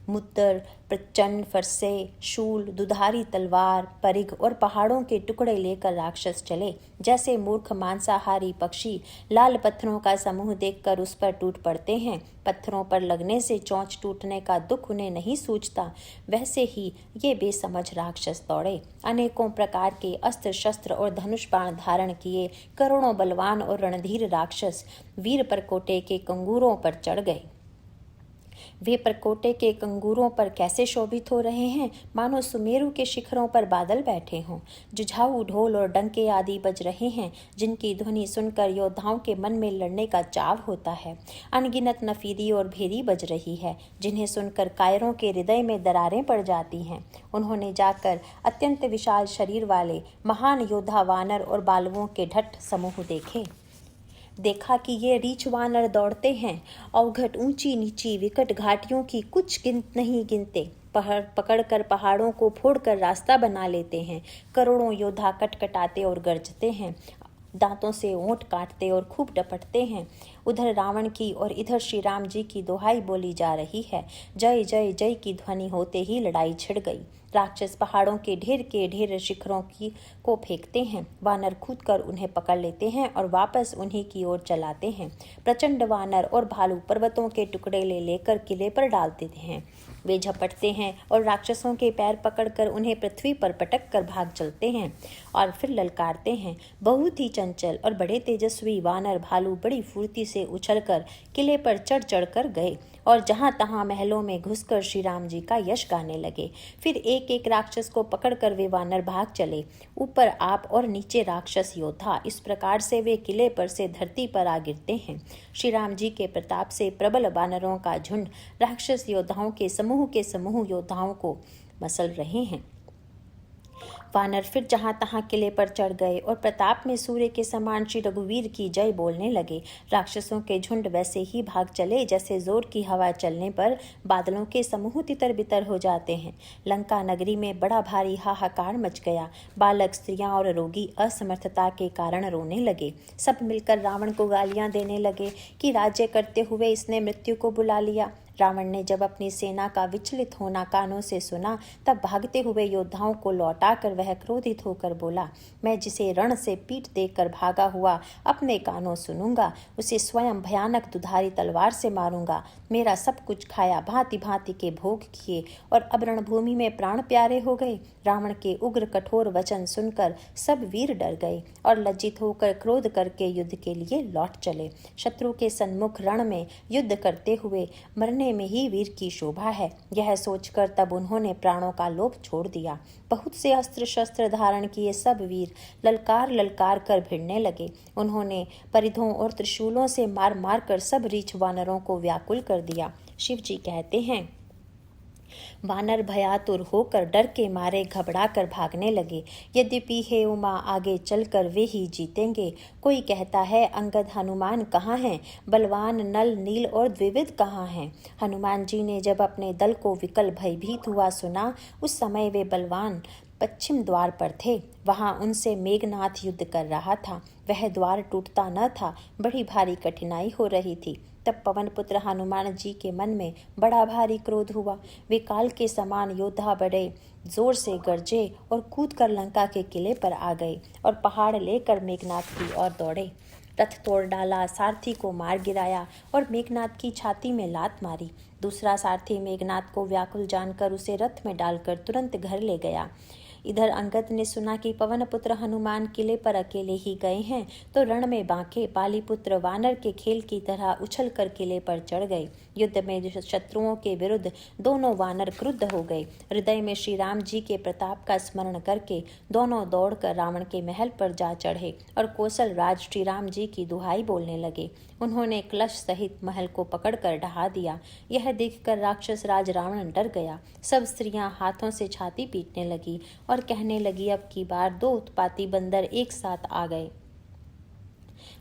मुद्दर, प्रचंड, फरसे, शूल, दुधारी तलवार, परिघ और पहाड़ों के टुकड़े लेकर राक्षस चले। जैसे मूर्ख मांसाहारी पक्षी लाल पत्थरों का समूह देखकर उस पर टूट पड़ते हैं, पत्थरों पर लगने से चोंच टूटने का दुख उन्हें नहीं सूझता, वैसे ही ये बेसमझ राक्षस दौड़े। अनेकों प्रकार के अस्त्र शस्त्र और धनुष बाण धारण किए करोड़ों बलवान और रणधीर राक्षस वीर परकोटे के कंगूरों पर चढ़ गए। वे परकोटे के कंगूरों पर कैसे शोभित हो रहे हैं, मानो सुमेरु के शिखरों पर बादल बैठे हों। जुझाऊ ढोल और डंके आदि बज रहे हैं, जिनकी ध्वनि सुनकर योद्धाओं के मन में लड़ने का चाव होता है। अनगिनत नफीरी और भेरी बज रही है, जिन्हें सुनकर कायरों के हृदय में दरारें पड़ जाती हैं। उन्होंने जाकर अत्यंत विशाल शरीर वाले महान योद्धा वानर और बालवों के ढट्ठ समूह देखे। देखा कि ये रीछ वानर दौड़ते हैं, अवघट ऊंची नीची विकट घाटियों की कुछ नहीं गिनते, पकड़ कर पहाड़ों को फोड़कर रास्ता बना लेते हैं। करोड़ों योद्धा कटकटाते और गरजते हैं, दांतों से ओंठ काटते और खूब डपटते हैं। उधर रावण की और इधर श्री राम जी की दोहाई बोली जा रही है। जय जय जय की ध्वनि होते ही लड़ाई छिड़ गई। राक्षस पहाड़ों के ढेर शिखरों को फेंकते हैं। वानर कूद कर उन्हें पकड़ लेते हैं और वापस उन्हीं की ओर चलाते हैं। प्रचंड वानर और भालू पर्वतों के टुकड़े ले लेकर किले पर डाल देते हैं। वे झपटते हैं और राक्षसों के पैर पकड़कर उन्हें पृथ्वी पर पटक कर भाग चलते हैं और फिर ललकारते हैं। बहुत ही चंचल और बड़े तेजस्वी वानर भालू बड़ी फुर्ती से उछलकर किले पर चढ़ चढ़ कर गए और जहां तहां महलों में घुसकर श्री राम जी का यश गाने लगे। फिर एक एक राक्षस को पकड़कर वे वानर भाग चले। ऊपर आप और नीचे राक्षस योद्धा, इस प्रकार से वे किले पर से धरती पर आ गिरते हैं। श्री राम जी के प्रताप से प्रबल वानरों का झुंड राक्षस योद्धाओं के समूह योद्धाओं को मसल रहे हैं। वानर फिर जहां तहां किले पर चढ़ गए और प्रताप में सूर्य के समान श्री रघुवीर की जय बोलने लगे। राक्षसों के झुंड वैसे ही भाग चले जैसे जोर की हवा चलने पर बादलों के समूह तितर बितर हो जाते हैं। लंका नगरी में बड़ा भारी हाहाकार मच गया। बालक, स्त्रियां और रोगी असमर्थता के कारण रोने लगे। सब मिलकर रावण को गालियां देने लगे कि राज्य करते हुए इसने मृत्यु को बुला लिया। रावण ने जब अपनी सेना का विचलित होना कानों से सुना, तब भागते हुए योद्धाओं को लौटाकर वह क्रोधित होकर बोला, मैं जिसे रण से पीठ देकर भागा हुआ अपने कानों सुनूंगा, उसे स्वयं भयानक दुधारी तलवार से मारूंगा। मेरा सब कुछ खाया, भांति भांति के भोग किए और अब रणभूमि में प्राण प्यारे हो गए। रावण के उग्र कठोर वचन सुनकर सब वीर डर गए और लज्जित होकर क्रोध करके युद्ध के लिए लौट चले। शत्रु के सन्मुख रण में युद्ध करते हुए मरने में ही वीर की शोभा है, यह सोचकर तब उन्होंने प्राणों का लोभ छोड़ दिया। बहुत से अस्त्र शस्त्र धारण किए सब वीर ललकार ललकार कर भिड़ने लगे। उन्होंने परिधों और त्रिशूलों से मार मार कर सब रीछ वानरों को व्याकुल कर दिया। शिव जी कहते हैं, वानर भयातुर होकर डर के मारे घबरा कर भागने लगे। यद्यपि हे उमा, आगे चलकर वे ही जीतेंगे। कोई कहता है अंगद हनुमान कहाँ हैं, बलवान नल नील और द्विविध कहाँ हैं। हनुमान जी ने जब अपने दल को विकल भयभीत हुआ सुना, उस समय वे बलवान पश्चिम द्वार पर थे। वहां उनसे मेघनाथ युद्ध कर रहा था। वह द्वार टूटता न था, बड़ी भारी कठिनाई हो रही थी। तब पवन पुत्र हनुमान जी के मन में बड़ा भारी क्रोध हुआ। वे काल के समान योद्धा बड़े जोर से गरजे और कूदकर लंका के किले पर आ गए और पहाड़ लेकर मेघनाथ की ओर दौड़े। रथ तोड़ डाला, सारथी को मार गिराया और मेघनाथ की छाती में लात मारी। दूसरा सारथी मेघनाथ को व्याकुल जानकर उसे रथ में डालकर तुरंत घर ले गया। इधर अंगद ने सुना कि पवन पुत्र हनुमान किले पर अकेले ही गए हैं, तो रण में बांके पालीपुत्र वानर के खेल की तरह उछलकर किले पर चढ़ गए। युद्ध में शत्रुओं के विरुद्ध दोनों वानर क्रुद्ध हो गए। हृदय में श्री राम जी के प्रताप का स्मरण करके दोनों दौड़कर रावण के महल पर जा चढ़े और कौशल राज श्री राम जी की दुहाई बोलने लगे। उन्होंने कलश सहित महल को पकड़कर ढहा दिया। यह देखकर राक्षस राज रावण डर गया। सब स्त्रियां हाथों से छाती पीटने लगी और कहने लगी, अब की बार दो उत्पाती बंदर एक साथ आ गए।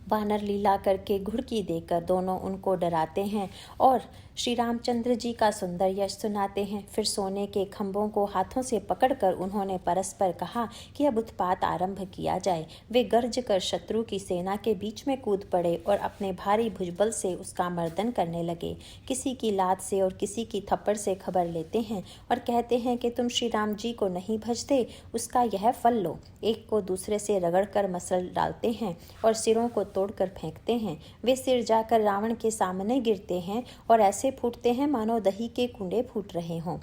वानर लीला करके घुड़की देकर दोनों उनको डराते हैं और श्री रामचंद्र जी का सुंदर यश सुनाते हैं। फिर सोने के खंभों को हाथों से पकड़कर उन्होंने परस्पर कहा कि अब उत्पात आरंभ किया जाए। वे गर्ज कर शत्रु की सेना के बीच में कूद पड़े और अपने भारी भुजबल से उसका मर्दन करने लगे। किसी की लात से और किसी की थप्पड़ से खबर लेते हैं और कहते हैं कि तुम श्री राम जी को नहीं भजते, उसका यह फल लो। एक को दूसरे से रगड़कर मसल डालते हैं और सिरों को तोड़कर फेंकते हैं। वे सिर जाकर रावण के सामने गिरते हैं और ऐसे फूटते हैं मानो दही के कुंडे फूट रहे हों।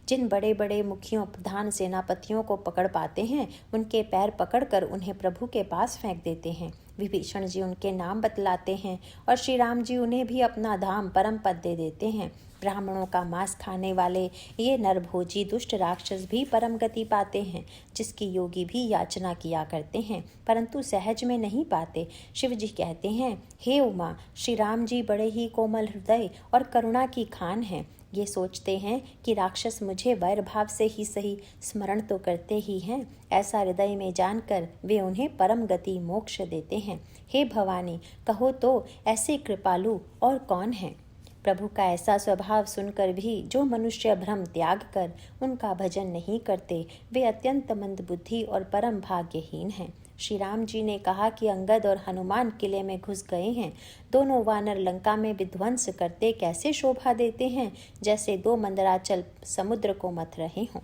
जिन बड़े बड़े मुखियों प्रधान सेनापतियों को पकड़ पाते हैं, उनके पैर पकड़कर उन्हें प्रभु के पास फेंक देते हैं। विभीषण जी उनके नाम बतलाते हैं और श्री राम जी उन्हें भी अपना धाम परम पद दे देते हैं। ब्राह्मणों का मांस खाने वाले ये नरभोजी दुष्ट राक्षस भी परम गति पाते हैं, जिसकी योगी भी याचना किया करते हैं परंतु सहज में नहीं पाते। शिव जी कहते हैं, हे उमा, श्री राम जी बड़े ही कोमल हृदय और करुणा की खान हैं। ये सोचते हैं कि राक्षस मुझे वैर भाव से ही सही स्मरण तो करते ही हैं। ऐसा हृदय में जानकर वे उन्हें परम गति मोक्ष देते हैं। हे भवानी, कहो तो ऐसे कृपालु और कौन है। प्रभु का ऐसा स्वभाव सुनकर भी जो मनुष्य भ्रम त्याग कर उनका भजन नहीं करते, वे अत्यंत मंद बुद्धि और परम भाग्यहीन हैं। श्री राम जी ने कहा कि अंगद और हनुमान किले में घुस गए हैं। दोनों वानर लंका में विध्वंस करते कैसे शोभा देते हैं, जैसे दो मंदराचल समुद्र को मथ रहे हों।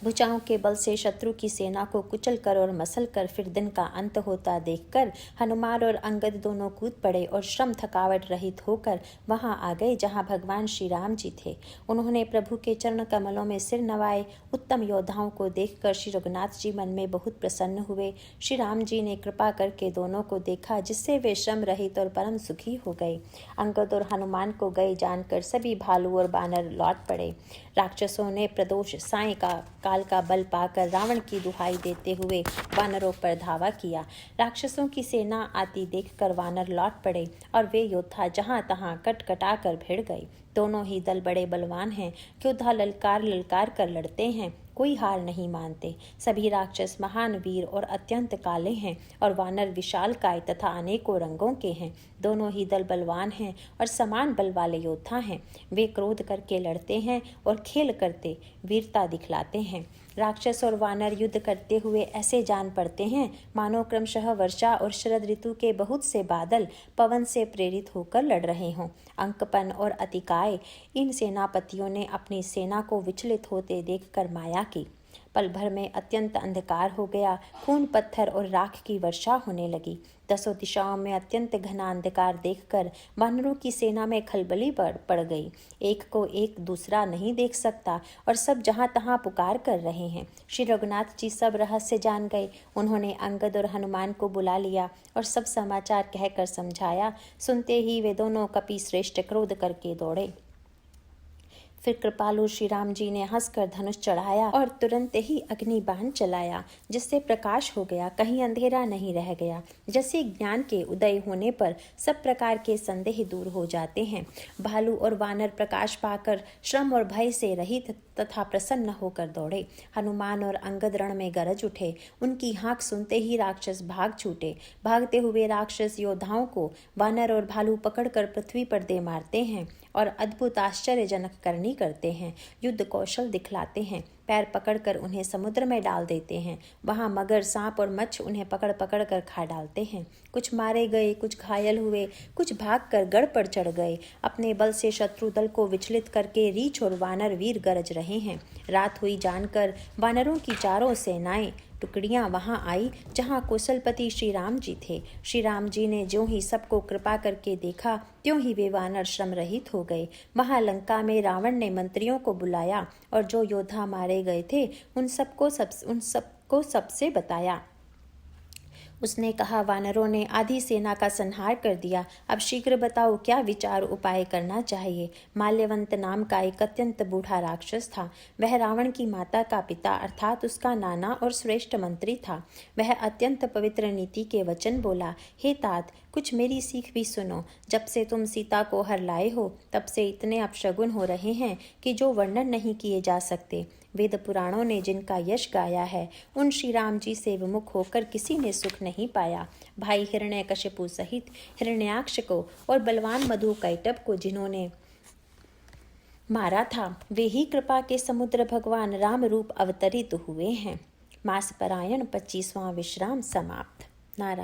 भुजाओं के बल से शत्रु की सेना को कुचल कर और मसल कर फिर दिन का अंत होता देखकर हनुमान और अंगद दोनों कूद पड़े और श्रम थकावट रहित होकर वहां आ गए जहां भगवान श्री राम जी थे। उन्होंने प्रभु के चरण कमलों में सिर नवाए। उत्तम योद्धाओं को देखकर श्री रघुनाथ जी मन में बहुत प्रसन्न हुए। श्री राम जी ने कृपा करके दोनों को देखा, जिससे वे श्रम रहित और परम सुखी हो गए। अंगद और हनुमान को गए जानकर सभी भालू और बानर लौट पड़े। राक्षसों ने प्रदोष साय काल का बल पाकर रावण की दुहाई देते हुए वानरों पर धावा किया। राक्षसों की सेना आती देखकर वानर लौट पड़े और वे योद्धा जहां तहां कटकटा कर भिड़ गए। दोनों ही दल बड़े बलवान हैं। योद्धा ललकार ललकार कर लड़ते हैं, कोई हार नहीं मानते। सभी राक्षस महान वीर और अत्यंत काले हैं और वानर विशालकाय तथा अनेकों रंगों के हैं। दोनों ही दल बलवान हैं और समान बल वाले योद्धा हैं। वे क्रोध करके लड़ते हैं और खेल करते वीरता दिखलाते हैं। राक्षस और वानर युद्ध करते हुए ऐसे जान पड़ते हैं मानो क्रमशः वर्षा और शरद ऋतु के बहुत से बादल पवन से प्रेरित होकर लड़ रहे हों। अंकपन और अतिकाय इन सेनापतियों ने अपनी सेना को विचलित होते देखकर माया की। पल भर में अत्यंत अंधकार हो गया। खून पत्थर और राख की वर्षा होने लगी। दसों दिशाओं में अत्यंत घना अंधकार देखकर वानरों की सेना में खलबली पड़ गई। एक को एक दूसरा नहीं देख सकता और सब जहां तहां पुकार कर रहे हैं। श्री रघुनाथ जी सब रहस्य जान गए। उन्होंने अंगद और हनुमान को बुला लिया और सब समाचार कहकर समझाया। सुनते ही वे दोनों कपि श्रेष्ठ क्रोध करके दौड़े। फिर कृपालु श्री राम जी ने हंसकर धनुष चढ़ाया और तुरंत ही अग्नि बाण चलाया, जिससे प्रकाश हो गया, कहीं अंधेरा नहीं रह गया। जैसे ज्ञान के उदय होने पर सब प्रकार के संदेह दूर हो जाते हैं। भालू और वानर प्रकाश पाकर श्रम और भय से रहित तथा प्रसन्न होकर दौड़े। हनुमान और अंगद रण में गरज उठे। उनकी हाँक सुनते ही राक्षस भाग छूटे। भागते हुए राक्षस योद्धाओं को वानर और भालू पकड़कर पृथ्वी पर दे मारते हैं और अद्भुत आश्चर्यजनक करनी करते हैं। युद्ध कौशल दिखलाते हैं। पैर पकड़कर उन्हें समुद्र में डाल देते हैं। वहां मगर, सांप और मच्छ उन्हें पकड़ पकड़ कर खा डालते हैं। कुछ मारे गए, कुछ घायल हुए, कुछ भागकर गढ़ पर चढ़ गए। अपने बल से शत्रु दल को विचलित करके रीछ और वानर वीर गरज रहे हैं। रात हुई जानकर वानरों की चारों सेनाएं टुकड़ियां वहां आई जहां कौशलपति श्री राम जी थे। श्री राम जी ने ज्यों ही सबको कृपा करके देखा, त्यों ही वे वानर श्रम रहित हो गए। वहां लंका में रावण ने मंत्रियों को बुलाया और जो योद्धा मारे गए थे उन सबको सबसे बताया। उसने कहा, वानरों ने आधी सेना का संहार कर दिया। अब शीघ्र बताओ क्या विचार उपाय करना चाहिए। माल्यवंत नाम का एक अत्यंत बूढ़ा राक्षस था। वह रावण की माता का पिता अर्थात उसका नाना और श्रेष्ठ मंत्री था। वह अत्यंत पवित्र नीति के वचन बोला, हे तात, कुछ मेरी सीख भी सुनो। जब से तुम सीता को हर लाए हो तब से इतने अपशगुन हो रहे हैं कि जो वर्णन नहीं किए जा सकते। वेद पुराणों ने जिनका यश गाया है उन श्री राम जी से विमुख होकर किसी ने सुख नहीं पाया। भाई हिरण्यकशिपु सहित हिरण्याक्ष को और बलवान मधुकैटभ को जिन्होंने मारा था, वे ही कृपा के समुद्र भगवान राम रूप अवतरित हुए हैं। मास परायण 25वां विश्राम समाप्त। नारायण।